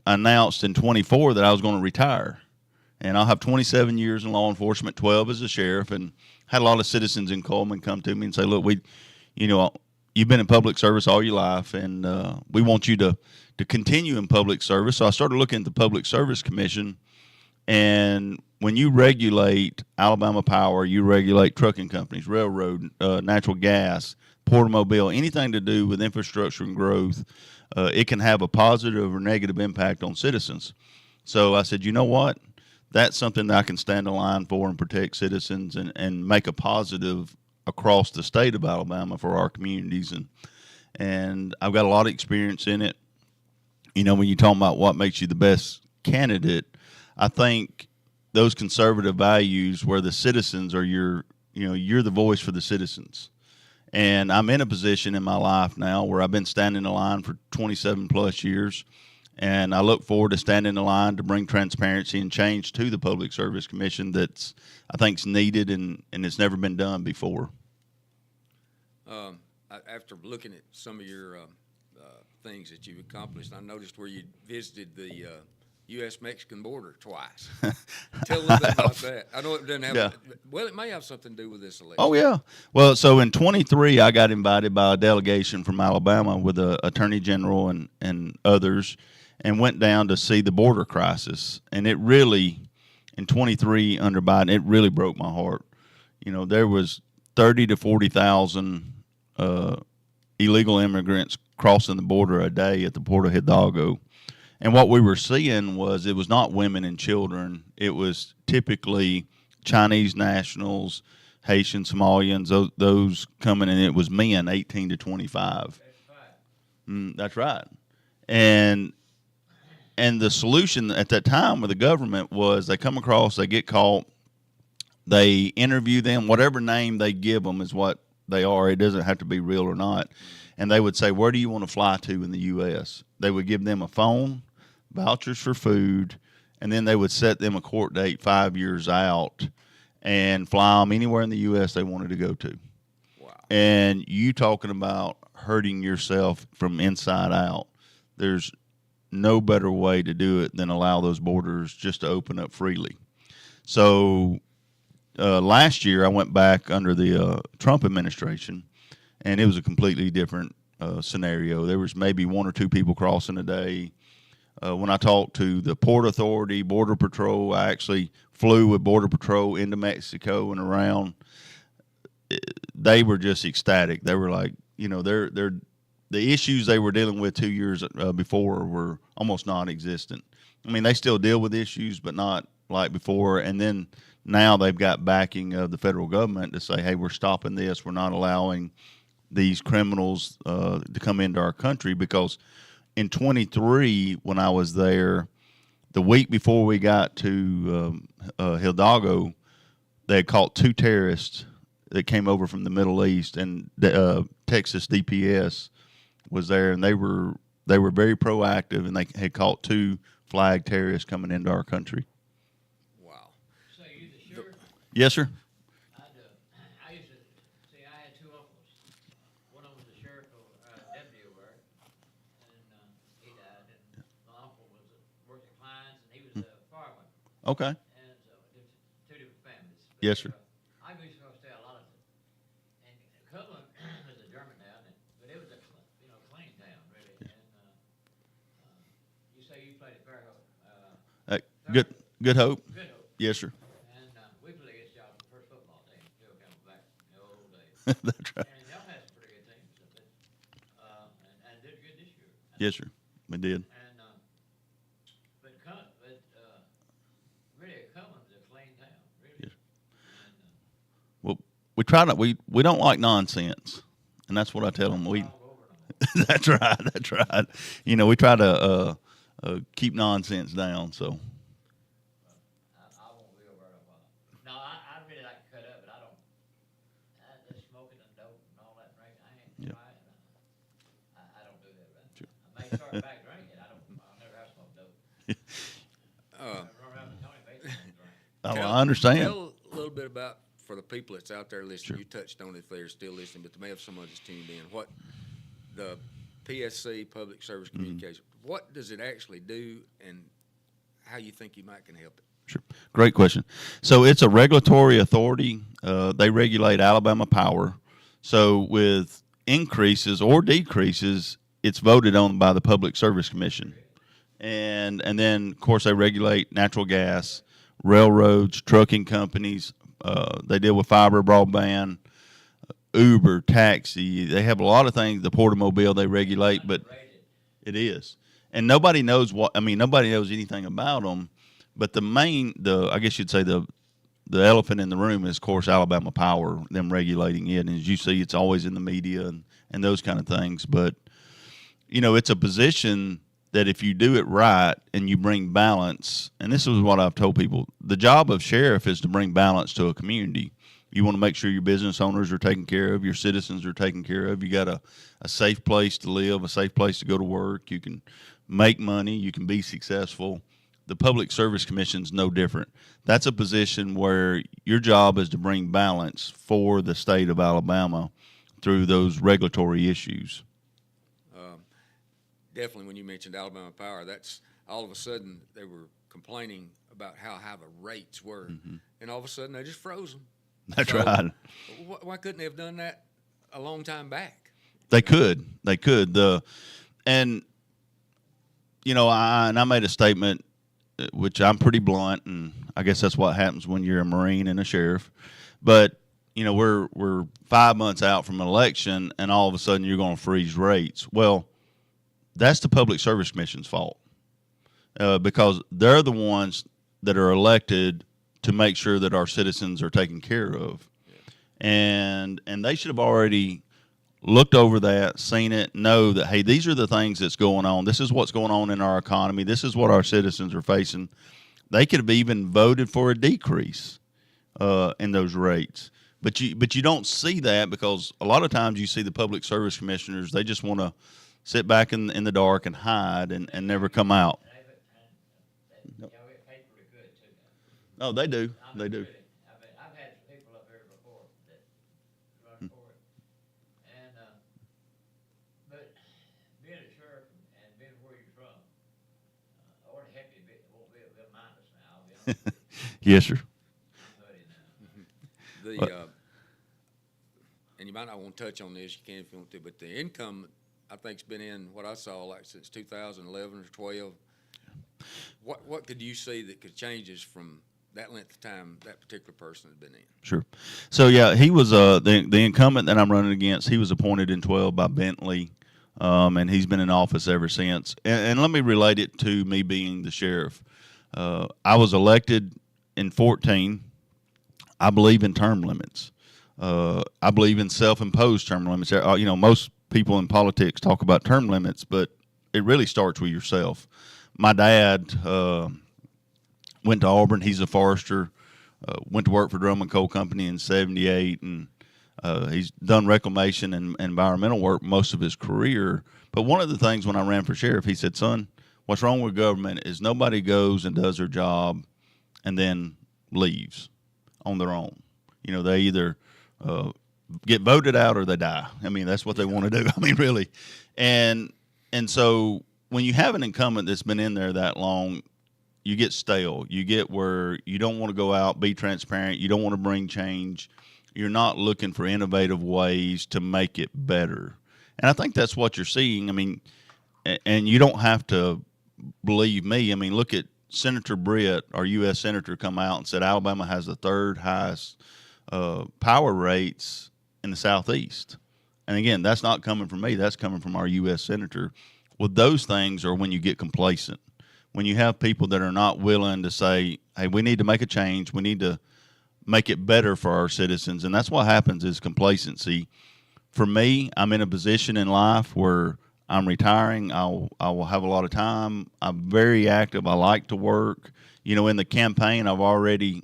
S12: announced in 24 that I was going to retire. And I'll have 27 years in law enforcement, 12 as a sheriff, and had a lot of citizens in Coleman come to me and say, look, you've been in public service all your life, and we want you to continue in public service. So I started looking at the Public Service Commission, and when you regulate Alabama Power, you regulate trucking companies, railroad, natural gas, Portomobile, anything to do with infrastructure and growth, it can have a positive or negative impact on citizens. So I said, you know what? That's something that I can stand in line for and protect citizens and make a positive across the state of Alabama for our communities. And I've got a lot of experience in it. When you're talking about what makes you the best candidate, I think those conservative values where the citizens are you're the voice for the citizens. And I'm in a position in my life now where I've been standing in line for 27 plus years. And I look forward to standing in line to bring transparency and change to the Public Service Commission that's, I think, is needed and it's never been done before.
S1: After looking at some of your things that you've accomplished, I noticed where you visited the U.S.-Mexican border twice. Tell a little bit about that. I know it doesn't have.
S12: Yeah.
S1: Well, it may have something to do with this election.
S12: Oh, yeah. Well, so in 23, I got invited by a delegation from Alabama with the Attorney General and others, and went down to see the border crisis. And it really, in 23 under Biden, it really broke my heart. There was 30 to 40,000 illegal immigrants crossing the border a day at the Port of Hidalgo. And what we were seeing was it was not women and children. It was typically Chinese nationals, Haitian, Somalians, those coming in. It was men, 18 to 25. That's right. And the solution at that time with the government was they come across, they get caught, they interview them, whatever name they give them is what they are. It doesn't have to be real or not. And they would say, where do you want to fly to in the U.S.? They would give them a phone, vouchers for food, and then they would set them a court date 5 years out and fly them anywhere in the U.S. they wanted to go to.
S1: Wow.
S12: And you talking about hurting yourself from inside out, there's no better way to do it than allow those borders just to open up freely. So last year I went back under the Trump administration, and it was a completely different scenario. There was maybe 1 or 2 people crossing a day. When I talked to the Port Authority, Border Patrol, I actually flew with Border Patrol into Mexico and around. They were just ecstatic. They were like, the issues they were dealing with 2 years before were almost non-existent. I mean, they still deal with issues, but not like before. And then now they've got backing of the federal government to say, hey, we're stopping this. We're not allowing these criminals to come into our country, because in 23, when I was there, the week before we got to Hidalgo, they had caught 2 terrorists that came over from the Middle East, and Texas DPS was there, and they were very proactive, and they had caught 2 flagged terrorists coming into our country.
S1: Wow.
S2: So you the sheriff?
S12: Yes, sir.
S2: I used to see. I had 2 uncles. One of them was a sheriff or deputy over there, and he died. And my uncle worked at Klein's, and he was a fireman.
S12: Okay.
S2: And so 2 different families.
S12: Yes, sir.
S2: I used to go stay a lot of, and Cumberland was a German town, but it was a clean town really. And you say you played at Fairhope.
S12: Good Hope.
S2: Good Hope.
S12: Yes, sir.
S2: And we played against y'all in the first football team. Still coming back in the old days.
S12: That's right.
S2: And y'all had some pretty good teams, and did good this year.
S12: Yes, sir. We did.
S2: And really, Cumberland's a clean town, really.
S12: Yes.
S2: And,
S12: Well, we try to we don't like nonsense, and that's what I tell them. That's right. That's right. We try to keep nonsense down. So.
S2: I won't be over there a while. No, I really like to cut up, but I don't. The smoking and dope and all that drinking, I ain't
S12: Yeah.
S2: trying. I don't do that, right? Sure. I may start back drinking. I'll never have smoked dope. Run around with Tony Bates and drink.
S12: I understand.
S1: Tell a little bit about, for the people that's out there listening, you touched on it if they're still listening, but they may have someone that's tuned in, what the PSC, Public Service Communication, what does it actually do, and how you think you might can help it?
S12: Sure. Great question. So it's a regulatory authority. They regulate Alabama Power. So with increases or decreases, it's voted on by the Public Service Commission. And then, of course, they regulate natural gas, railroads, trucking companies. They deal with fiber, broadband, Uber, taxi. They have a lot of things. The Port of Mobile they regulate, but it is. And nobody knows nobody knows anything about them. But I guess you'd say the elephant in the room is, of course, Alabama Power, them regulating it. And as you see, it's always in the media and those kind of things. But, it's a position that if you do it right and you bring balance, and this is what I've told people, the job of sheriff is to bring balance to a community. You want to make sure your business owners are taken care of, your citizens are taken care of. You got a safe place to live, a safe place to go to work. You can make money, you can be successful. The Public Service Commission's no different. That's a position where your job is to bring balance for the state of Alabama through those regulatory issues.
S1: Definitely, when you mentioned Alabama Power, that's all of a sudden they were complaining about how high the rates were, and all of a sudden they just froze them.
S12: That's right.
S1: Why couldn't they have done that a long time back?
S12: They could. I made a statement, which I'm pretty blunt, and I guess that's what happens when you're a Marine and a sheriff. But we're 5 months out from an election, and all of a sudden you're going to freeze rates. Well, that's the Public Service Commission's fault, because they're the ones that are elected to make sure that our citizens are taken care of. Yeah. And they should have already looked over that, seen it, know that, hey, these are the things that's going on. This is what's going on in our economy. This is what our citizens are facing. They could have even voted for a decrease in those rates. But you don't see that, because a lot of times you see the public service commissioners, they just want to sit back in the dark and hide and never come out. No, they do. They do.
S2: I've had people up here before that run for it, and but being a sheriff and being where you're from, I want to help you a bit. Won't be mindless now. I'll be honest with you.
S12: Yes, sir.
S1: I'm Hutty now. And you might not want to touch on this. You can if you want to, but the income I think's been in what I saw like since 2011 or 12. What could you see that could change us from that length of time that particular person has been in?
S12: Sure. So yeah, he was the incumbent that I'm running against. He was appointed in 12 by Bentley, and he's been in office ever since. And let me relate it to me being the sheriff. I was elected in 14. I believe in term limits. I believe in self-imposed term limits. Most people in politics talk about term limits, but it really starts with yourself. My dad went to Auburn. He's a forester. Went to work for Drummond Coal Company in '78, and he's done reclamation and environmental work most of his career. But one of the things when I ran for sheriff, he said, "Son, what's wrong with government is nobody goes and does their job and then leaves on their own. They either get voted out or they die. I mean, that's what they want to do. I mean, really. And so when you have an incumbent that's been in there that long, you get stale. You get where you don't want to go out, be transparent. You don't want to bring change. You're not looking for innovative ways to make it better. And I think that's what you're seeing. I mean, and you don't have to believe me. I mean, look at Senator Britt, our U.S. Senator, come out and said Alabama has the third highest power rates in the Southeast. And again, that's not coming from me. That's coming from our U.S. Senator. Well, those things are when you get complacent. When you have people that are not willing to say, hey, we need to make a change. We need to make it better for our citizens. And that's what happens is complacency. For me, I'm in a position in life where I'm retiring. I will have a lot of time. I'm very active. I like to work. In the campaign, I've already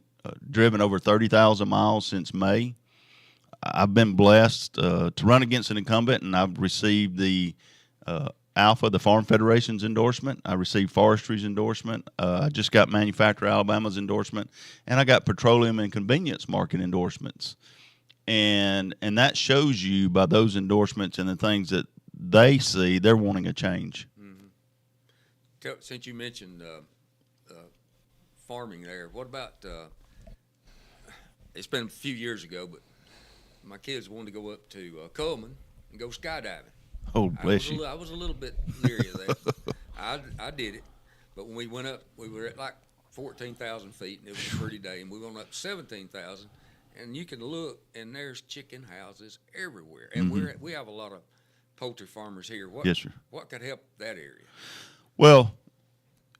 S12: driven over 30,000 miles since May. I've been blessed to run against an incumbent, and I've received the ALFA, the Farm Federation's endorsement. I received Forestry's endorsement. I just got Manufacturer Alabama's endorsement, and I got Petroleum and Convenience Market endorsements. And that shows you by those endorsements and the things that they see, they're wanting a change.
S1: Mm-hmm. Since you mentioned farming there, what about it's been a few years ago, but my kids wanted to go up to Coleman and go skydiving.
S12: Oh, bless you.
S1: I was a little bit leery of that. I did it, but when we went up, we were at like 14,000 feet, and it was a pretty day, and we went up 17,000, and you can look, and there's chicken houses everywhere, and we have a lot of poultry farmers here.
S12: Yes, sir.
S1: What could help that area?
S12: Well,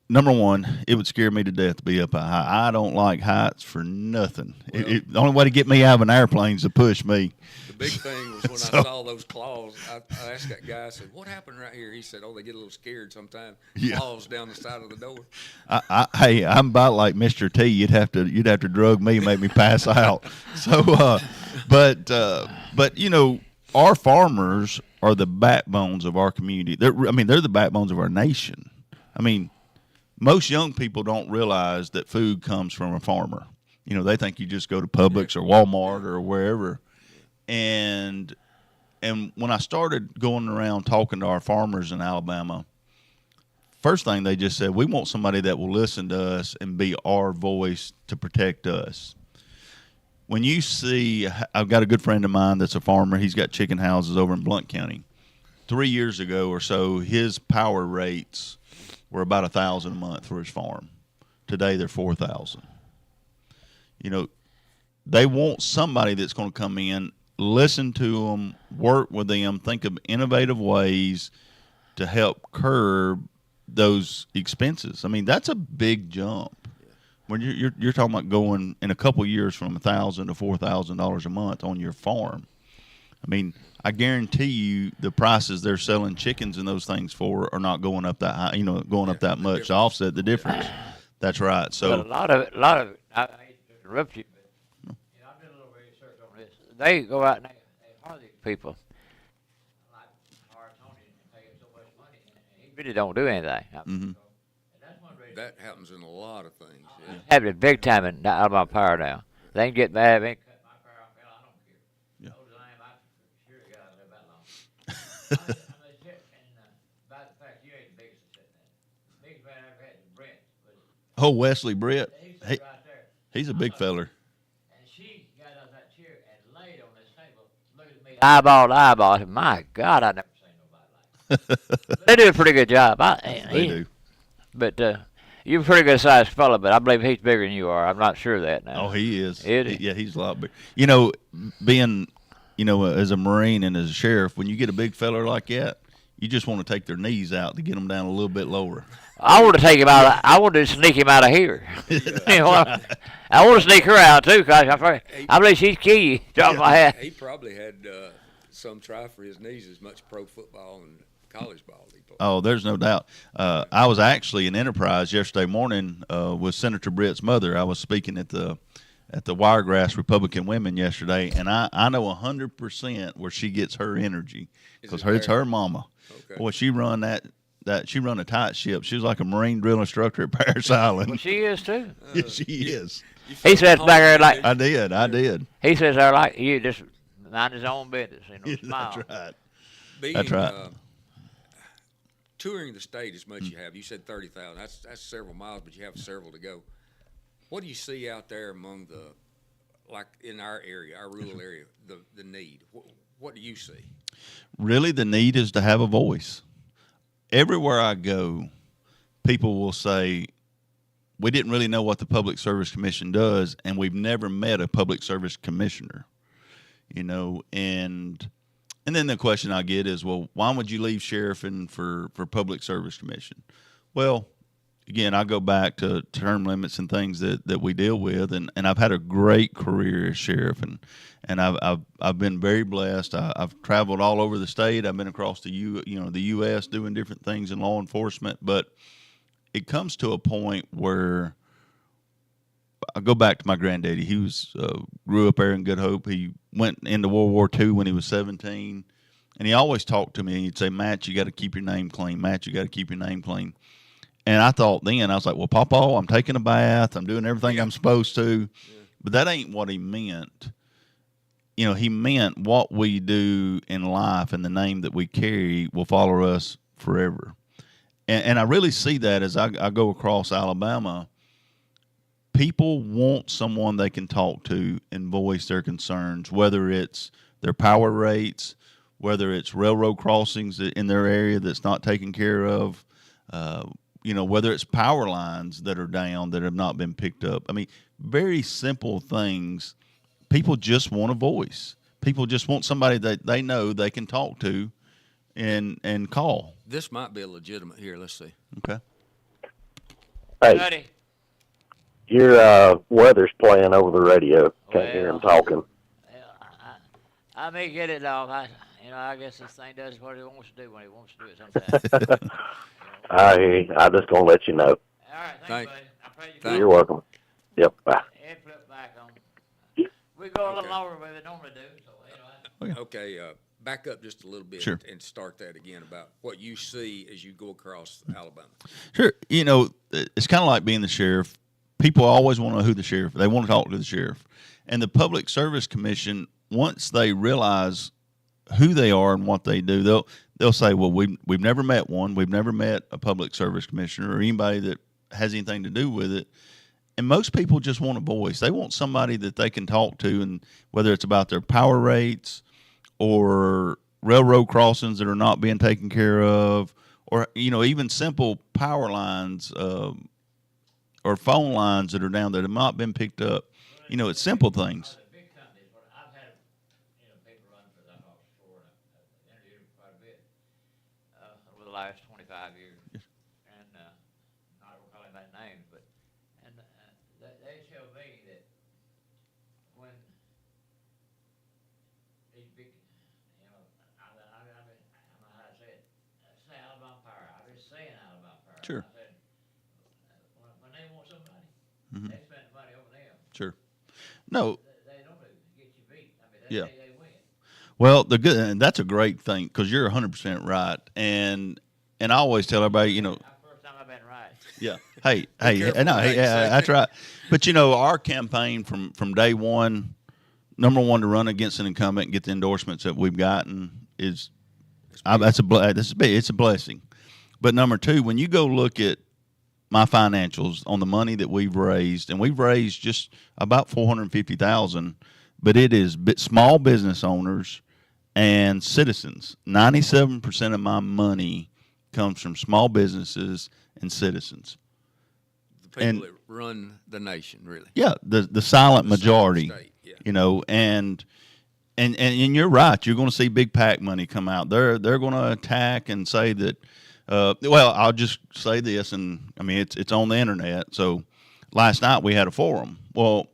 S12: number one, it would scare me to death to be up high. I don't like heights for nothing.
S1: Well,
S12: the only way to get me out of an airplane is to push me.
S1: The big thing was when I saw those claws, I asked that guy, I said, what happened right here? He said, oh, they get a little scared sometimes.
S12: Yeah.
S1: Claws down the side of the door.
S12: Hey, I'm about like Mr. T. You'd have to drug me and make me pass out. So, but our farmers are the backbones of our community. They're the backbones of our nation. I mean, most young people don't realize that food comes from a farmer. They think you just go to Publix or Walmart or wherever. And when I started going around talking to our farmers in Alabama, first thing they just said, we want somebody that will listen to us and be our voice to protect us. When you see, I've got a good friend of mine that's a farmer. He's got chicken houses over in Blount County. 3 years ago or so, his power rates were about $1,000 a month for his farm. Today, they're $4,000. They want somebody that's going to come in, listen to them, work with them, think of innovative ways to help curb those expenses. I mean, that's a big jump. When you're talking about going in a couple of years from $1,000 to $4,000 a month on your farm. I mean, I guarantee you the prices they're selling chickens and those things for are not going up that high, going up that much to offset the difference. That's right. So
S2: but a lot of it, I hate to interrupt you, but I did a little research on this. They go out and they hire these people, like hire Tony and pay him so much money, and he really don't do anything. And that's one reason.
S1: That happens in a lot of things. Yeah.
S2: Happening big time in Alabama Power now. They can get mad. They can cut my power off. Hell, I don't care.
S12: Yeah.
S2: Old as I am, I sure got to live that long. I'm legit, and about the fact you ain't the biggest at that. The biggest man I ever had was Brent.
S12: Oh, Wesley Britt.
S2: He's
S12: He,
S2: right there.
S12: he's a big feller.
S2: And she got out of that chair and laid on this table, looked at me eyeball to eyeball. I said, my God, I never seen nobody like They do a pretty good job.
S12: They do.
S2: But you're a pretty good sized fella, but I believe he's bigger than you are. I'm not sure of that now.
S12: Oh, he is.
S2: Is he?
S12: Yeah, he's a lot bigger. Being, as a Marine and as a sheriff, when you get a big feller like that, you just want to take their knees out to get them down a little bit lower.
S2: I want to take him out. I want to sneak him out of here. I want to sneak her out too, cause I believe she's key. Drop my hat.
S1: He probably had some try for his knees as much pro football and college ball he played.
S12: Oh, there's no doubt. I was actually in Enterprise yesterday morning with Senator Britt's mother. I was speaking at the Wiregrass Republican Women yesterday, and I know 100% where she gets her energy because it's her mama.
S1: Okay.
S12: Boy, she run she run a tight ship. She was like a Marine drill instructor at Paris Island.
S2: Well, she is too.
S12: Yeah, she is.
S2: He says back there like
S12: I did.
S2: he says there like you just mind his own business. Smile.
S12: That's right.
S1: Being,
S12: That's right.
S1: Touring the state as much you have, you said 30,000. That's several miles, but you have several to go. What do you see out there among like in our area, our rural area, the need? What do you see?
S12: Really, the need is to have a voice. Everywhere I go, people will say, we didn't really know what the Public Service Commission does, and we've never met a Public Service Commissioner, and then the question I get is, well, why would you leave sheriffing for Public Service Commission? Well, again, I go back to term limits and things that we deal with, and I've had a great career as sheriff, and I've been very blessed. I've traveled all over the state. I've been across the U.S. doing different things in law enforcement, but it comes to a point where I go back to my granddaddy. He grew up there in Good Hope. He went into World War II when he was 17, and he always talked to me. He'd say, "Matt, you got to keep your name clean. Matt, you got to keep your name clean." And I thought then, I was like, well, Papa, I'm taking a bath. I'm doing everything I'm supposed to. Yeah. But that ain't what he meant. He meant what we do in life and the name that we carry will follow us forever. And I really see that as I go across Alabama. People want someone they can talk to and voice their concerns, whether it's their power rates, whether it's railroad crossings in their area that's not taken care of, whether it's power lines that are down that have not been picked up. I mean, very simple things. People just want a voice. People just want somebody that they know they can talk to and call.
S1: This might be a legitimate here. Let's see.
S12: Okay.
S10: Hey,
S2: Hutty.
S10: your weather's playing over the radio. Can't hear him talking.
S2: I may get it, dog. I guess this thing does what it wants to do when it wants to do it sometimes.
S10: I hear you. I'm just going to let you know.
S2: All right, thanks, buddy. I pray you
S10: You're welcome. Yep, bye.
S2: And flip back on. We go a little longer than we normally do. So,
S1: Okay, back up just a little bit
S12: Sure.
S1: and start that again about what you see as you go across Alabama.
S12: Sure. It's kind of like being the sheriff. People always want to know who the sheriff. They want to talk to the sheriff. And the Public Service Commission, once they realize who they are and what they do, they'll say, well, we've never met one. We've never met a Public Service Commissioner or anybody that has anything to do with it. And most people just want a voice. They want somebody that they can talk to, and whether it's about their power rates or railroad crossings that are not being taken care of, or even simple power lines or phone lines that are down that have not been picked up. It's simple things.
S2: Over the last 25 years, and not recalling that name, but they tell me that when these big, I don't know how to say it. Say Alabama Power. I was saying Alabama Power.
S12: Sure.
S2: I said, when they want somebody, they spend money over them.
S12: Sure. No.
S2: They don't get you beat. I mean,
S12: Yeah.
S2: they win.
S12: Well, and that's a great thing because you're 100% right, and I always tell everybody,
S2: First time I've been right.
S12: yeah, hey,
S1: careful
S12: no,
S1: what
S12: hey,
S1: you say.
S12: that's right. But our campaign from day one, number one, to run against an incumbent and get the endorsements that we've gotten it's a blessing. But number two, when you go look at my financials on the money that we've raised, and we've raised just about $450,000, but it is small business owners and citizens. 97% of my money comes from small businesses and citizens.
S1: The people
S12: And-
S1: that run the nation, really.
S12: Yeah, the silent majority.
S1: State, yeah.
S12: You know, and you're right. You're going to see big PAC money come out. They're going to attack and say that. Well, I'll just say this, and I mean it's on the internet. So last night we had a forum. Well,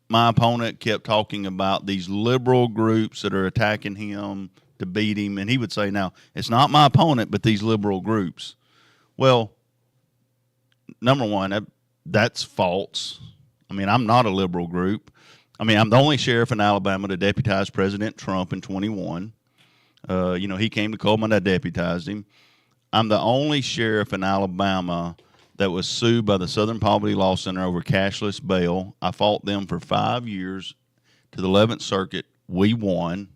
S12: my opponent kept talking about these liberal groups that are attacking him to beat him, and he would say, "Now it's not my opponent, but these liberal groups." Well, number one, that's false. I mean, I'm not a liberal group. I mean, I'm the only sheriff in Alabama to deputize President Trump in 21. You know, he came to Coleman, I deputized him. I'm the only sheriff in Alabama that was sued by the Southern Poverty Law Center over cashless bail. I fought them for 5 years to the 11th Circuit. We won.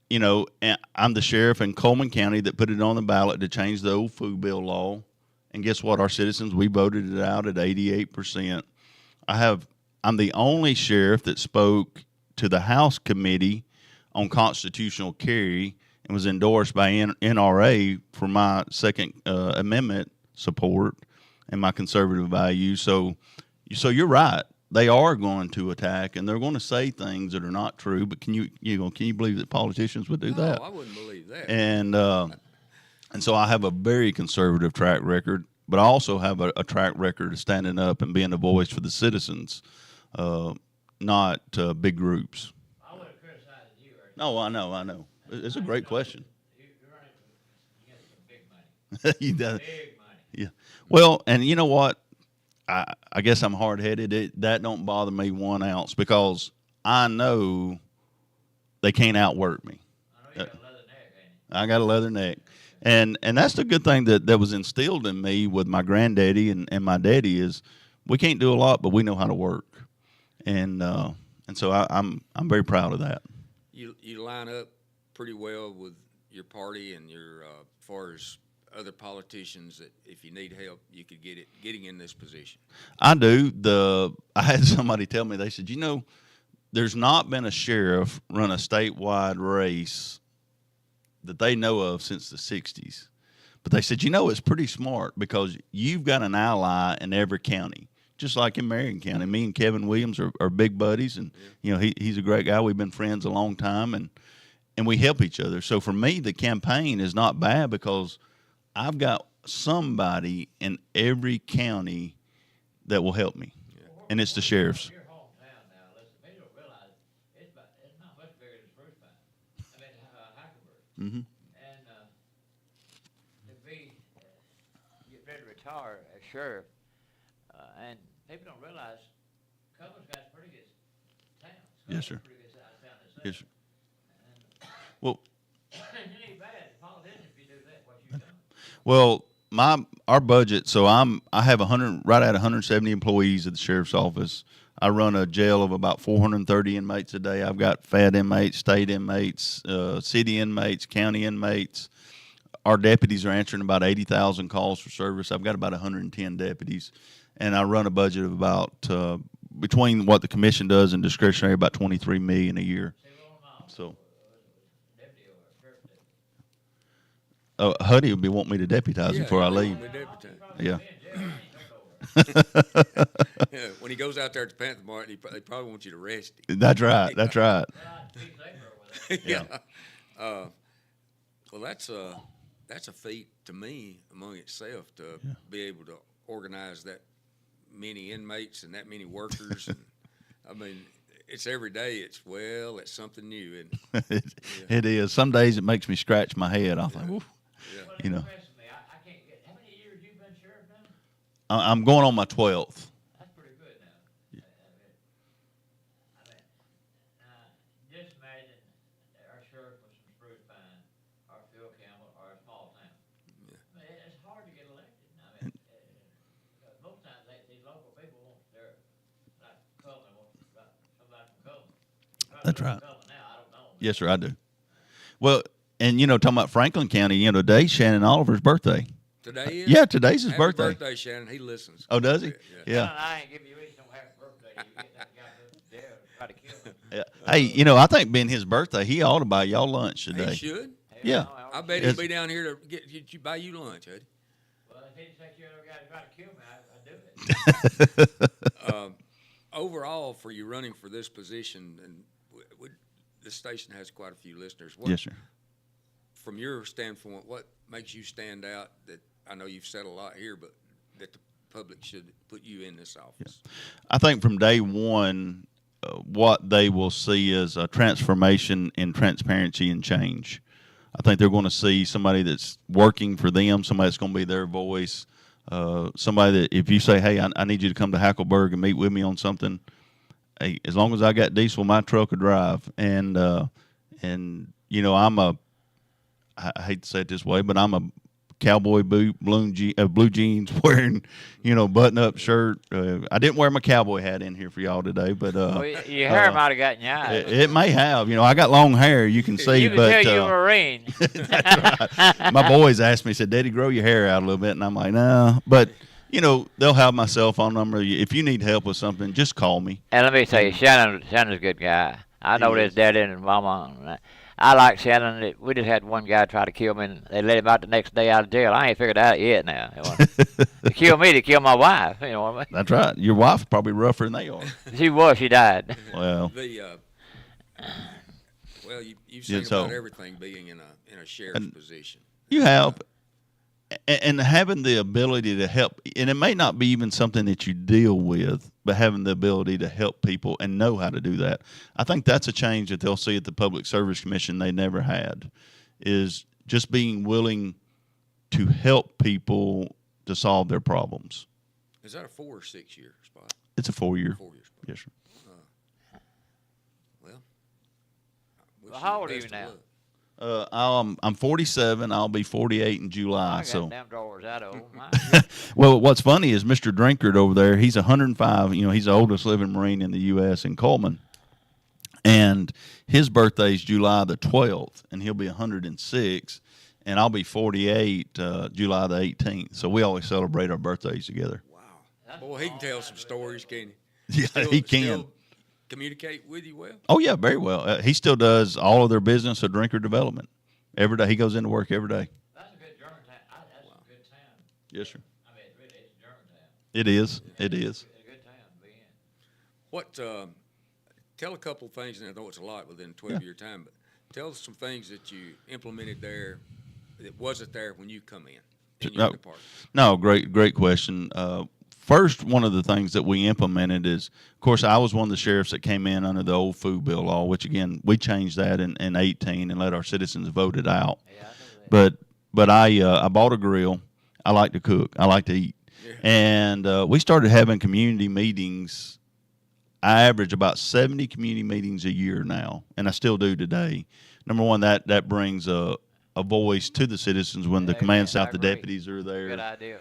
S12: You know, and I'm the sheriff in Coleman County that put it on the ballot to change the old food bill law. And guess what? Our citizens, we voted it out at 88%. I'm the only sheriff that spoke to the House Committee on Constitutional Carry and was endorsed by NRA for my Second Amendment support and my conservative values. So you're right. They are going to attack, and they're going to say things that are not true. But can you believe that politicians would do that?
S1: No, I wouldn't believe that.
S12: And so I have a very conservative track record, but I also have a track record of standing up and being a voice for the citizens, not big groups.
S2: I would have criticized you.
S12: No, I know. It's a great question.
S2: You're running some big money.
S12: You does.
S2: Big money.
S12: Yeah. Well, and you know what? I guess I'm hard-headed. That don't bother me 1 ounce because I know they can't outwork me.
S2: I know you got a leather neck, ain't you?
S12: I got a leather neck. And that's the good thing that was instilled in me with my granddaddy and my daddy is we can't do a lot, but we know how to work. And so I'm very proud of that.
S1: You line up pretty well with your party and your as far as other politicians that if you need help, you could getting in this position.
S12: I do. I had somebody tell me, they said, there's not been a sheriff run a statewide race that they know of since the 60s. But they said, it's pretty smart because you've got an ally in every county, just like in Marion County. Me and Kevin Williams are big buddies, and, he's a great guy. We've been friends a long time, and we help each other. So for me, the campaign is not bad because I've got somebody in every county that will help me, and it's the sheriffs.
S2: Your hometown now, listen, they don't realize it's not much bigger than Spruce Pine. I mean, Hackleburg.
S12: Mm-hmm.
S2: And to be get ready to retire as sheriff, and people don't realize Cumberland's got a pretty good town.
S12: Yes, sir.
S2: Pretty good size town itself.
S12: Yes, sir.
S2: And
S12: Well,
S2: it ain't bad, politicians, if you do that, what you've done.
S12: Well, our budget. So I have right at 170 employees at the sheriff's office. I run a jail of about 430 inmates a day. I've got fed inmates, state inmates, city inmates, county inmates. Our deputies are answering about 80,000 calls for service. I've got about 110 deputies, and I run a budget of about between what the commission does and discretionary about $23 million a year. So. Hutty would be wanting me to deputize him before I leave. Yeah.
S1: Yeah. When he goes out there at the Panther Mart, they probably want you to arrest him.
S12: That's right. That's right.
S1: Yeah. Well, that's a feat to me among itself to be able to organize that many inmates and that many workers. And, I mean, it's every day. It's something new. And
S12: It is. Some days it makes me scratch my head. I think, woof.
S2: I can't get. How many years you been sheriff now?
S12: I'm going on my 12th.
S2: That's pretty good now. Just imagine our sheriff was from Spruce Pine, or Phil Campbell, or a small town.
S1: Yeah.
S2: I mean, it's hard to get elected. I mean, most times these local people want their like Coleman wants somebody from Coleman.
S12: That's right.
S2: Coleman now, I don't know.
S12: Yes, sir, I do. Well, and talking about Franklin County, today's Shannon Oliver's birthday.
S1: today is?
S12: Yeah, today's his
S1: Happy
S12: birthday.
S1: Shannon. He listens.
S12: Oh, does he?
S1: Yeah.
S2: I ain't giving you each don't have a birthday. You get that guy. Yeah,
S12: Yeah. Hey, I think being his birthday, he ought to buy y'all lunch today.
S1: He should.
S12: Yeah.
S1: I bet he'll be down here to get you buy you lunch, Hutty.
S2: Well, if he thinks you're the guy to try to kill me, I'd do it.
S1: Overall, for you running for this position, and this station has quite a few listeners.
S12: Yes, sir.
S1: From your standpoint, what makes you stand out? That I know you've said a lot here, but that the public should put you in this office.
S12: Yeah. I think from day one, what they will see is a transformation in transparency and change. I think they're going to see somebody that's working for them, somebody that's going to be their voice, somebody that if you say, hey, I need you to come to Hackleburg and meet with me on something, hey, as long as I got diesel, my truck will drive. And I hate to say it this way, but I'm a cowboy boot, blue jeans, wearing, button-up shirt. I didn't wear my cowboy hat in here for y'all today, but
S2: your hair might have gotten your eyes.
S12: It may have. I got long hair. You can see,
S2: you can
S12: but
S2: tell you're a Marine.
S12: That's right. My boys asked me, said, "Daddy, grow your hair out a little bit," and I'm like, "No." But they'll have my cell phone number. If you need help with something, just call me.
S2: And let me tell you, Shannon's a good guy. I know his daddy and his mama. I like Shannon. We just had one guy try to kill me, and they let him out the next day out of jail. I ain't figured out yet now. They kill me, they kill my wife. You know what I mean?
S12: That's right. Your wife's probably rougher than they are.
S2: She died.
S12: Well,
S1: you've seen about everything being in a sheriff's position.
S12: You have. And having the ability to help, and it may not be even something that you deal with, but having the ability to help people and know how to do that. I think that's a change that they'll see at the Public Service Commission they never had, is just being willing to help people to solve their problems.
S1: Is that a 4 or 6 year spot?
S12: It's a 4-year.
S1: 4-year spot.
S12: Yes, sir.
S2: Well, how old are you now?
S12: I'm 47. I'll be 48 in July.
S2: I got damn drawers out of
S12: Well, what's funny is Mr. Drinkard over there. He's 105. He's the oldest living Marine in the U.S. in Coleman, and his birthday's July the 12th, and he'll be 106, and I'll be 48 July the 18th. So we always celebrate our birthdays together.
S1: Wow, boy, he can tell some stories, can
S12: he? Yeah, he can.
S1: Still communicate with you well?
S12: Oh yeah, very well. He still does all of their business at Drinker Development every day. He goes into work every day.
S2: That's a good German town. That's a good town.
S12: Yes, sir.
S2: I mean, really, it's a German town.
S12: It is. It is.
S2: It's a good town to be in.
S1: What? Tell a couple of things, and I know it's a lot within a 12-year time, but tell us some things that you implemented there that wasn't there when you come in your department.
S12: No, great question. First, one of the things that we implemented is, of course, I was one of the sheriffs that came in under the old food bill law, which, again, we changed that in 18 and let our citizens vote it out. Yeah, but I bought a grill. I like to cook. I like to eat. Yeah. And we started having community meetings. I average about 70 community meetings a year now, and I still do today. Number one, that brings a voice to the citizens when the command south, the deputies are there.
S2: Good idea.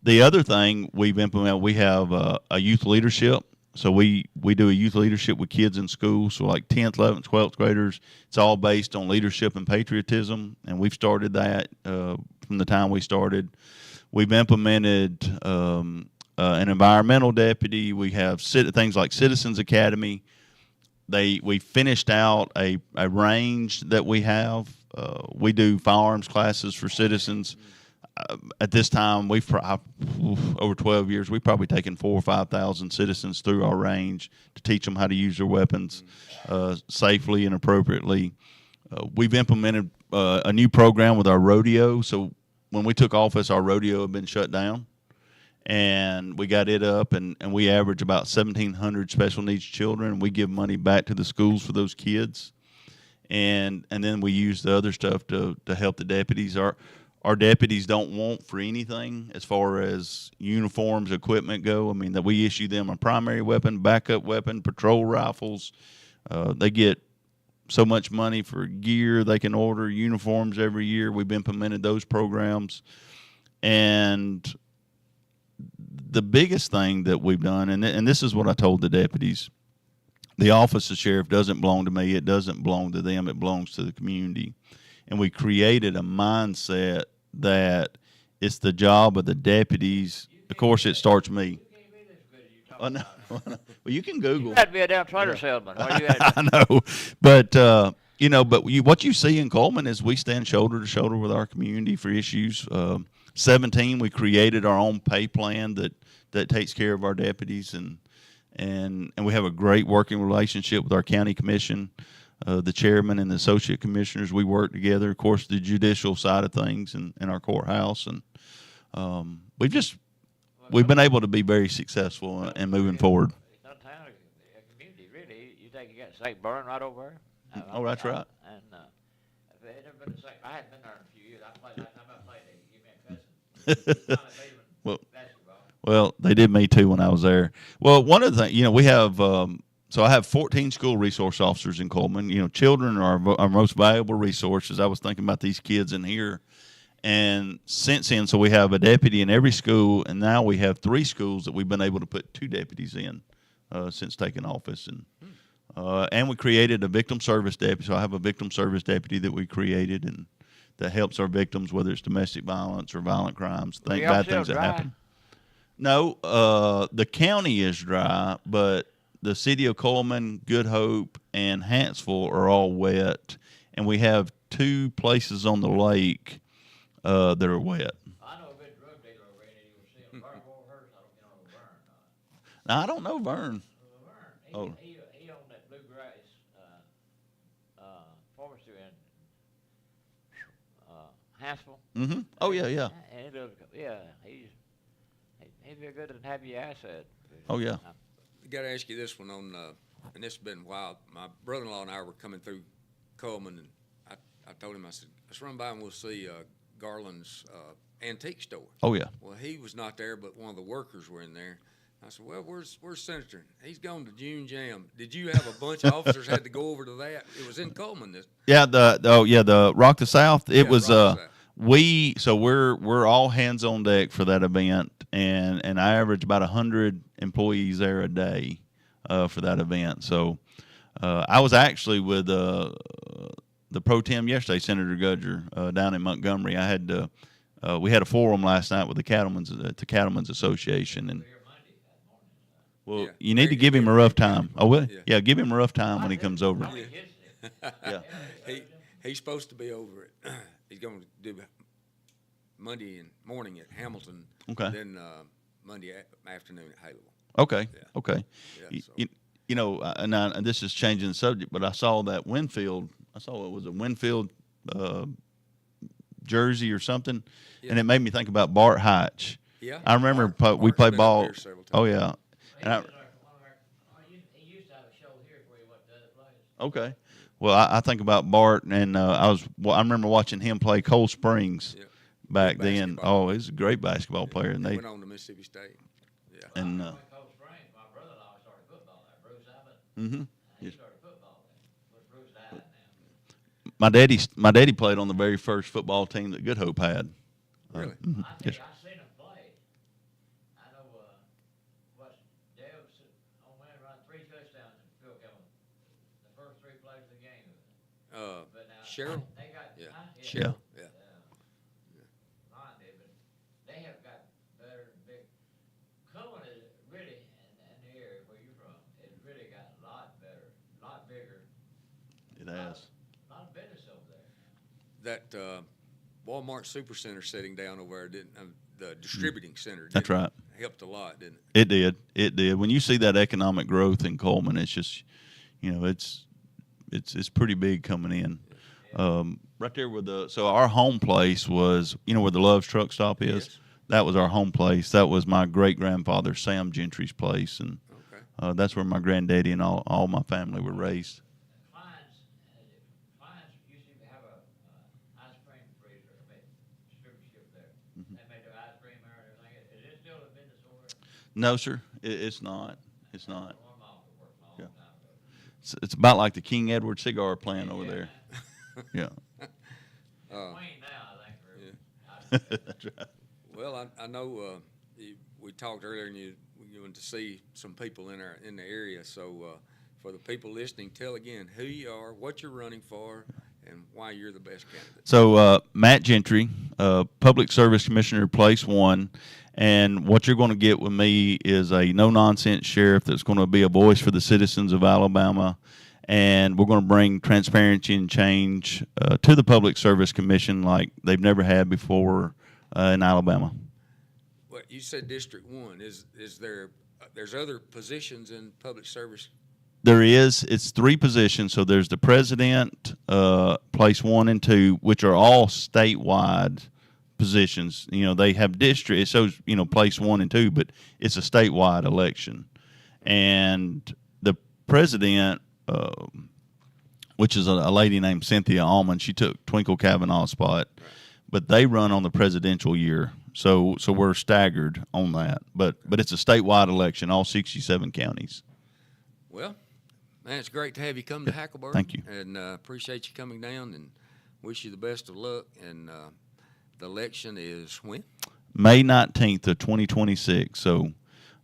S12: The other thing we've implemented, we have a youth leadership. So we do a youth leadership with kids in school. So like 10th, 11th, 12th graders, it's all based on leadership and patriotism. And we've started that from the time we started. We've implemented an environmental deputy. We have things like Citizens Academy. We finished out a range that we have. We do firearms classes for citizens. At this time, over 12 years, we've probably taken 4,000 or 5,000 citizens through our range to teach them how to use their weapons safely and appropriately. We've implemented a new program with our rodeo. So when we took office, our rodeo had been shut down, and we got it up, and we average about 1,700 special needs children. We give money back to the schools for those kids, and then we use the other stuff to help the deputies. Our deputies don't want for anything as far as uniforms, equipment go. I mean, that we issue them a primary weapon, backup weapon, patrol rifles. They get so much money for gear. They can order uniforms every year. We've implemented those programs. And the biggest thing that we've done, and this is what I told the deputies, the office of sheriff doesn't belong to me. It doesn't belong to them. It belongs to the community. And we created a mindset that it's the job of the deputies. Of course, it starts me. Oh, no. Well, you can Google.
S2: You had to be a damn trailer salesman. Why you had
S12: I know, but what you see in Coleman is we stand shoulder to shoulder with our community for issues. 17, we created our own pay plan that takes care of our deputies, and we have a great working relationship with our county commission, the chairman and the associate commissioners. We work together. Of course, the judicial side of things and our courthouse, and we've been able to be very successful in moving forward.
S2: It's not a town, a community, really. You think you got St. Burn right over there?
S12: Oh, that's right.
S2: And if it had never been the same, I hadn't been there in a few years. Last time I played, they gave me a cousin.
S12: Well,
S2: Basketball.
S12: Well, they did me too when I was there. Well, one of the things, we have, so I have 14 school resource officers in Coleman. Children are our most valuable resources. I was thinking about these kids in here. And since then, so we have a deputy in every school, and now we have 3 schools that we've been able to put 2 deputies in since taking office. And we created a victim service deputy. So I have a victim service deputy that we created, and that helps our victims, whether it's domestic violence or violent crimes, bad things that happen. No, the county is dry, but the city of Coleman, Good Hope, and Hanceville are all wet, and we have 2 places on the lake that are wet.
S2: I know a good drug dealer over there. You were seeing Vern Warhurst. I don't know Vern.
S12: Now, I don't know Vern.
S2: Vern, he owned that bluegrass forestry in Haskell.
S12: Mm-hmm. Oh, yeah.
S2: And he lives, he'd be a good and happy asset.
S12: Oh, yeah.
S1: I got to ask you this one on, and this has been a while. My brother-in-law and I were coming through Coleman, and I told him, I said, let's run by and we'll see Garland's antique store.
S12: Oh, yeah.
S1: Well, he was not there, but one of the workers were in there. I said, well, where's Senator? He's gone to June Jam. Did you have a bunch of officers had to go over to that? It was in Coleman.
S12: Yeah, the Rock the South. It was
S1: Rock the South.
S12: we're all hands on deck for that event, and I average about 100 employees there a day for that event. So I was actually with the pro tem yesterday, Senator Gudger, down in Montgomery. We had a forum last night with the Cattlemen's Association, and well, you need to give him a rough time. Oh, will you? Yeah, give him a rough time when he comes over. Yeah.
S1: He's supposed to be over it. He's going to do Monday morning at Hamilton.
S12: Okay.
S1: Then Monday afternoon at Haleville.
S12: Okay.
S1: Yeah.
S12: Okay.
S1: Yeah,
S12: And this is changing the subject, but I saw that Winfield. I saw it was a Winfield jersey or something, and it made me think about Bart Hatch.
S1: Yeah.
S12: I remember we
S1: Bart's
S12: played
S1: been up
S12: ball.
S1: here several times.
S12: Oh yeah. And
S2: He used to have a show here before he went to other places.
S12: okay. Well, I think about Bart, and I remember watching him play Cold Springs back then.
S1: Basketball.
S12: Oh, he's a great basketball player, and
S1: He
S12: they
S1: went on to Mississippi State. Yeah.
S12: and
S2: Cold Springs, my brother-in-law started football there. Bruce Abbott.
S12: mhm.
S2: He started football there. But Bruce died now.
S12: My daddy played on the very first football team that Good Hope had.
S1: Really?
S12: Mhm.
S2: I
S12: Yes.
S2: think I seen him play. I know Dale ran 3 touchdowns in Phil Kelly. The first 3 plays of the game. But now
S1: Cheryl?
S2: they got
S1: Yeah.
S12: Cheryl.
S1: Yeah.
S2: Mine did, but they have got better and big. Coleman is really, in the area where you're from, it's really got a lot better, a lot bigger.
S12: It has.
S2: A lot of business over there.
S1: That Walmart Supercenter sitting down over there the distributing center.
S12: That's right.
S1: Helped a lot, didn't it?
S12: It did. When you see that economic growth in Coleman, it's just, it's pretty big coming in. Right there so our home place was, where the Love's truck stop is.
S1: Yes.
S12: That was our home place. That was my great grandfather Sam Gentry's place, and that's where my granddaddy and all my family were raised.
S2: Clients used to have a ice cream freezer, distributorship there.
S12: Mm-hmm.
S2: They made their ice cream there and everything. Is it still a business over there?
S12: No, sir, it's not. It's not.
S2: One mom that worked a long time ago.
S12: It's about like the King Edward cigar plant over there. Yeah.
S2: Queen now, I think.
S12: That's right.
S1: Well, I know we talked earlier, and you went to see some people in the area. So for the people listening, tell again who you are, what you're running for, and why you're the best candidate.
S12: So Matt Gentry, Public Service Commissioner, place 1. And what you're going to get with me is a no-nonsense sheriff that's going to be a voice for the citizens of Alabama. And we're going to bring transparency and change to the Public Service Commission like they've never had before in Alabama.
S1: Well, you said District 1. Is there there's other positions in public service?
S12: There is. It's 3 positions. So there's the president, place 1 and 2, which are all statewide positions. You know, they have district. It shows, you know, place 1 and 2, but it's a statewide election. And the president, which is a lady named Cynthia Allman, she took Twinkle Kavanaugh's spot, but they run on the presidential year. So we're staggered on that. But it's a statewide election, all 67 counties.
S1: Well, man, it's great to have you come to Hackleburg.
S12: Thank you.
S1: And appreciate you coming down and wish you the best of luck. And the election is when?
S12: May 19th of 2026. So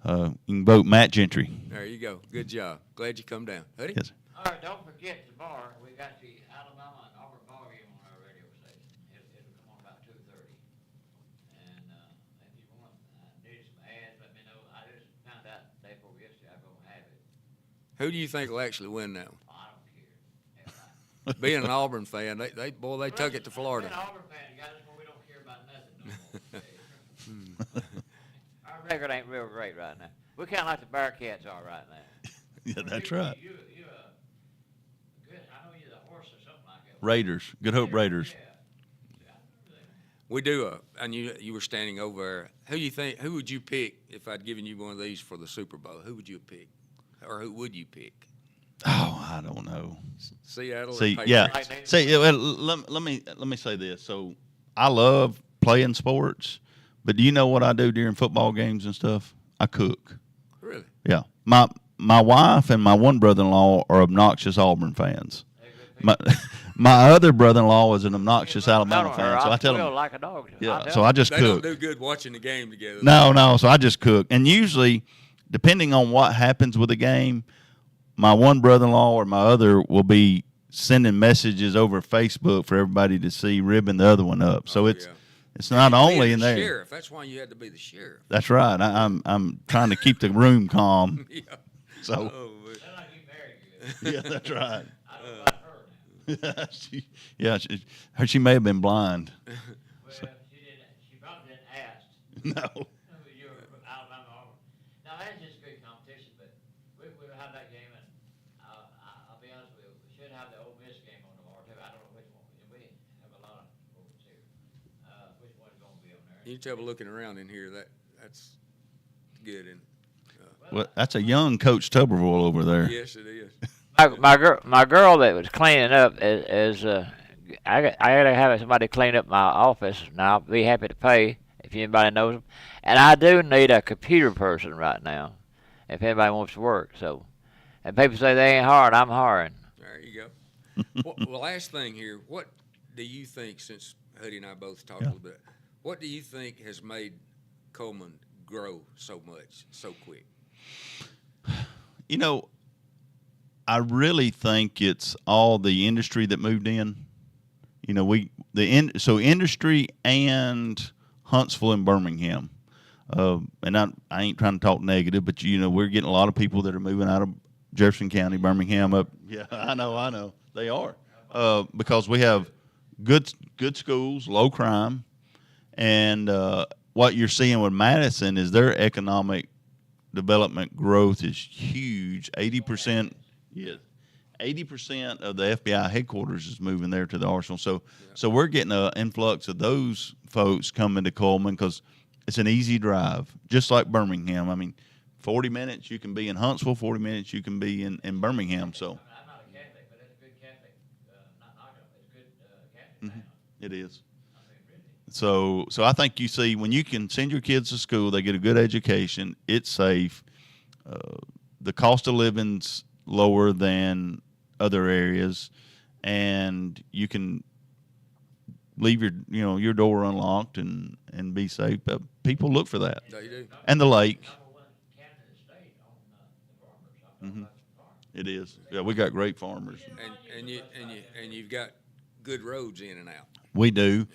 S12: you can vote Matt Gentry.
S1: There you go. Good job. Glad you come down. Hutty?
S12: Yes, sir.
S2: All right, don't forget tomorrow we got the Alabama and Auburn ball game on our radio station. It'll come on about 2:30. And if you want need some ads, let me know. I just found out the day before yesterday I'm gonna have it.
S1: Who do you think will actually win now?
S2: I don't care.
S1: Being an Auburn fan, they took it to Florida.
S2: Being an Auburn fan, guys, that's where we don't care about nothing no more. Our record ain't real great right now. We're kind of like the Bearcats are right now.
S12: Yeah, that's right.
S2: You good. I know you're the horse or something like that.
S12: Raiders. Good Hope Raiders.
S2: Yeah.
S1: We do, and you were standing over there. Who would you pick if I'd given you one of these for the Super Bowl? Who would you pick? Or who would you pick?
S12: Oh, I don't know.
S1: Seattle or
S12: See,
S1: Patriots?
S12: yeah. See, well, let me say this. So I love playing sports, but do you know what I do during football games and stuff? I cook.
S1: Really?
S12: Yeah. My wife and my one brother-in-law are obnoxious Auburn fans. My other brother-in-law is an obnoxious Alabama fan, so I tell him.
S2: Like a dog.
S12: Yeah. So I just
S1: They
S12: cook.
S1: don't do good watching the game together.
S12: No. So I just cook, and usually, depending on what happens with the game, my one brother-in-law or my other will be sending messages over Facebook for everybody to see, ribbing the other one up. So it's not only in there.
S1: Sheriff. That's why you had to be the sheriff.
S12: That's right. I'm trying to keep the room calm.
S1: Yeah.
S12: So.
S1: Oh, but-
S2: Sound like you very good.
S12: Yeah, that's right.
S2: I don't know about her now.
S12: she may have been blind.
S2: Well, she probably didn't ask.
S12: No.
S2: You're Alabama, Auburn. Now, that's just good competition, but we'll have that game, and I'll be honest with you, we should have the Ole Miss game on tomorrow, too. I don't know which one. We have a lot of sports here. Which one's going to be on there?
S1: You can tell by looking around in here that's good. And
S12: Well, that's a young Coach Tuberville over there.
S1: yes, it is.
S2: My girl that was cleaning up is I gotta have somebody clean up my office, and I'll be happy to pay if anybody knows them. And I do need a computer person right now, if anybody wants to work. So, and people say they ain't hard, I'm hiring.
S1: There you go. Well, last thing here, what do you think, since Hutty and I both talked a little bit, what do you think has made Coleman grow so much, so quick?
S12: You know, I really think it's all the industry that moved in. You know, so industry and Huntsville and Birmingham. And I ain't trying to talk negative, but you know, we're getting a lot of people that are moving out of Jefferson County, Birmingham up. Yeah, I know. They are. Because we have good schools, low crime, and what you're seeing with Madison is their economic development growth is huge. 80%, yeah, 80% of the FBI headquarters is moving there to the Arsenal. So we're getting an influx of those folks coming to Coleman because it's an easy drive, just like Birmingham. I mean, 40 minutes you can be in Huntsville, 40 minutes you can be in Birmingham. So
S2: I'm not a Catholic, but it's good Catholic. Not knocking them, it's good Catholic.
S12: it is. So I think you see when you can send your kids to school, they get a good education, it's safe, the cost of living's lower than other areas, and you can leave your door unlocked and be safe. People look for that.
S1: No, you do.
S12: And the lake.
S2: Number one candidate state on the farmers.
S12: It is. Yeah, we got great farmers.
S1: And you've got good roads in and out.
S12: We do.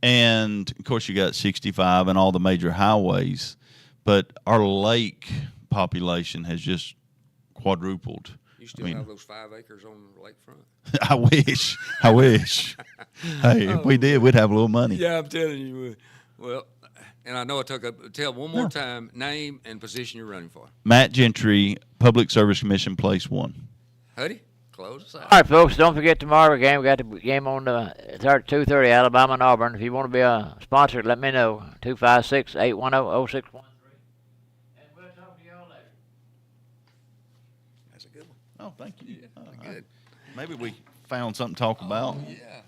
S12: And, of course, you got 65 and all the major highways. But our lake population has just quadrupled.
S1: You still have those 5 acres on the lakefront?
S12: I wish. I wish. Hey, if we did, we'd have a little money.
S1: Yeah, I'm telling you. Well, and I know I took up. Tell one more time, name and position you're running for.
S12: Matt Gentry, Public Service Commission, place 1.
S1: Hutty, close us out.
S2: All right, folks, don't forget tomorrow game. We got the game on the 2:30, Alabama and Auburn. If you want to be a sponsor, let me know. 256-810-0613. And we'll talk to y'all later.
S1: That's a good one.
S12: Oh, thank you.
S1: Yeah, good.
S12: Maybe we found something to talk about.
S1: Yeah.